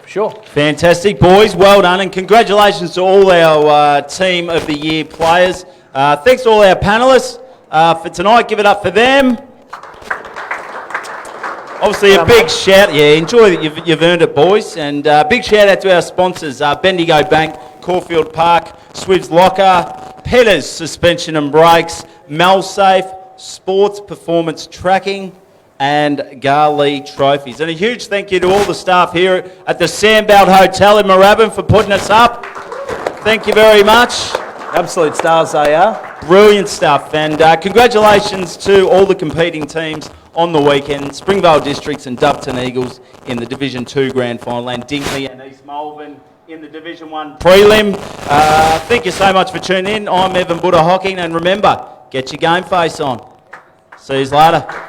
Sure. Fantastic, boys. Well done, and congratulations to all our Team of the Year players. Thanks to all our panellists for tonight. Give it up for them. Obviously, a big shout. Yeah, enjoy that. You've earned it, boys. And big shout out to our sponsors: Bendigo Bank, Caulfield Park, Swiv's Locker, Petters Suspension and Brakes, Melsafe, Sports Performance Tracking, and Garlee Trophies. And a huge thank you to all the staff here at the Sandbelt Hotel in Moorabbin for putting us up. Thank you very much. Absolute stars they are. Brilliant stuff. And congratulations to all the competing teams on the weekend. Springvale Districts and Doveton Eagles in the Division 2 Grand Final, and Dingley and East Malvern in the Division 1 Prelim. Thank you so much for tuning in. I'm Evan Buddha Hocking, and remember, get your game face on. See you later.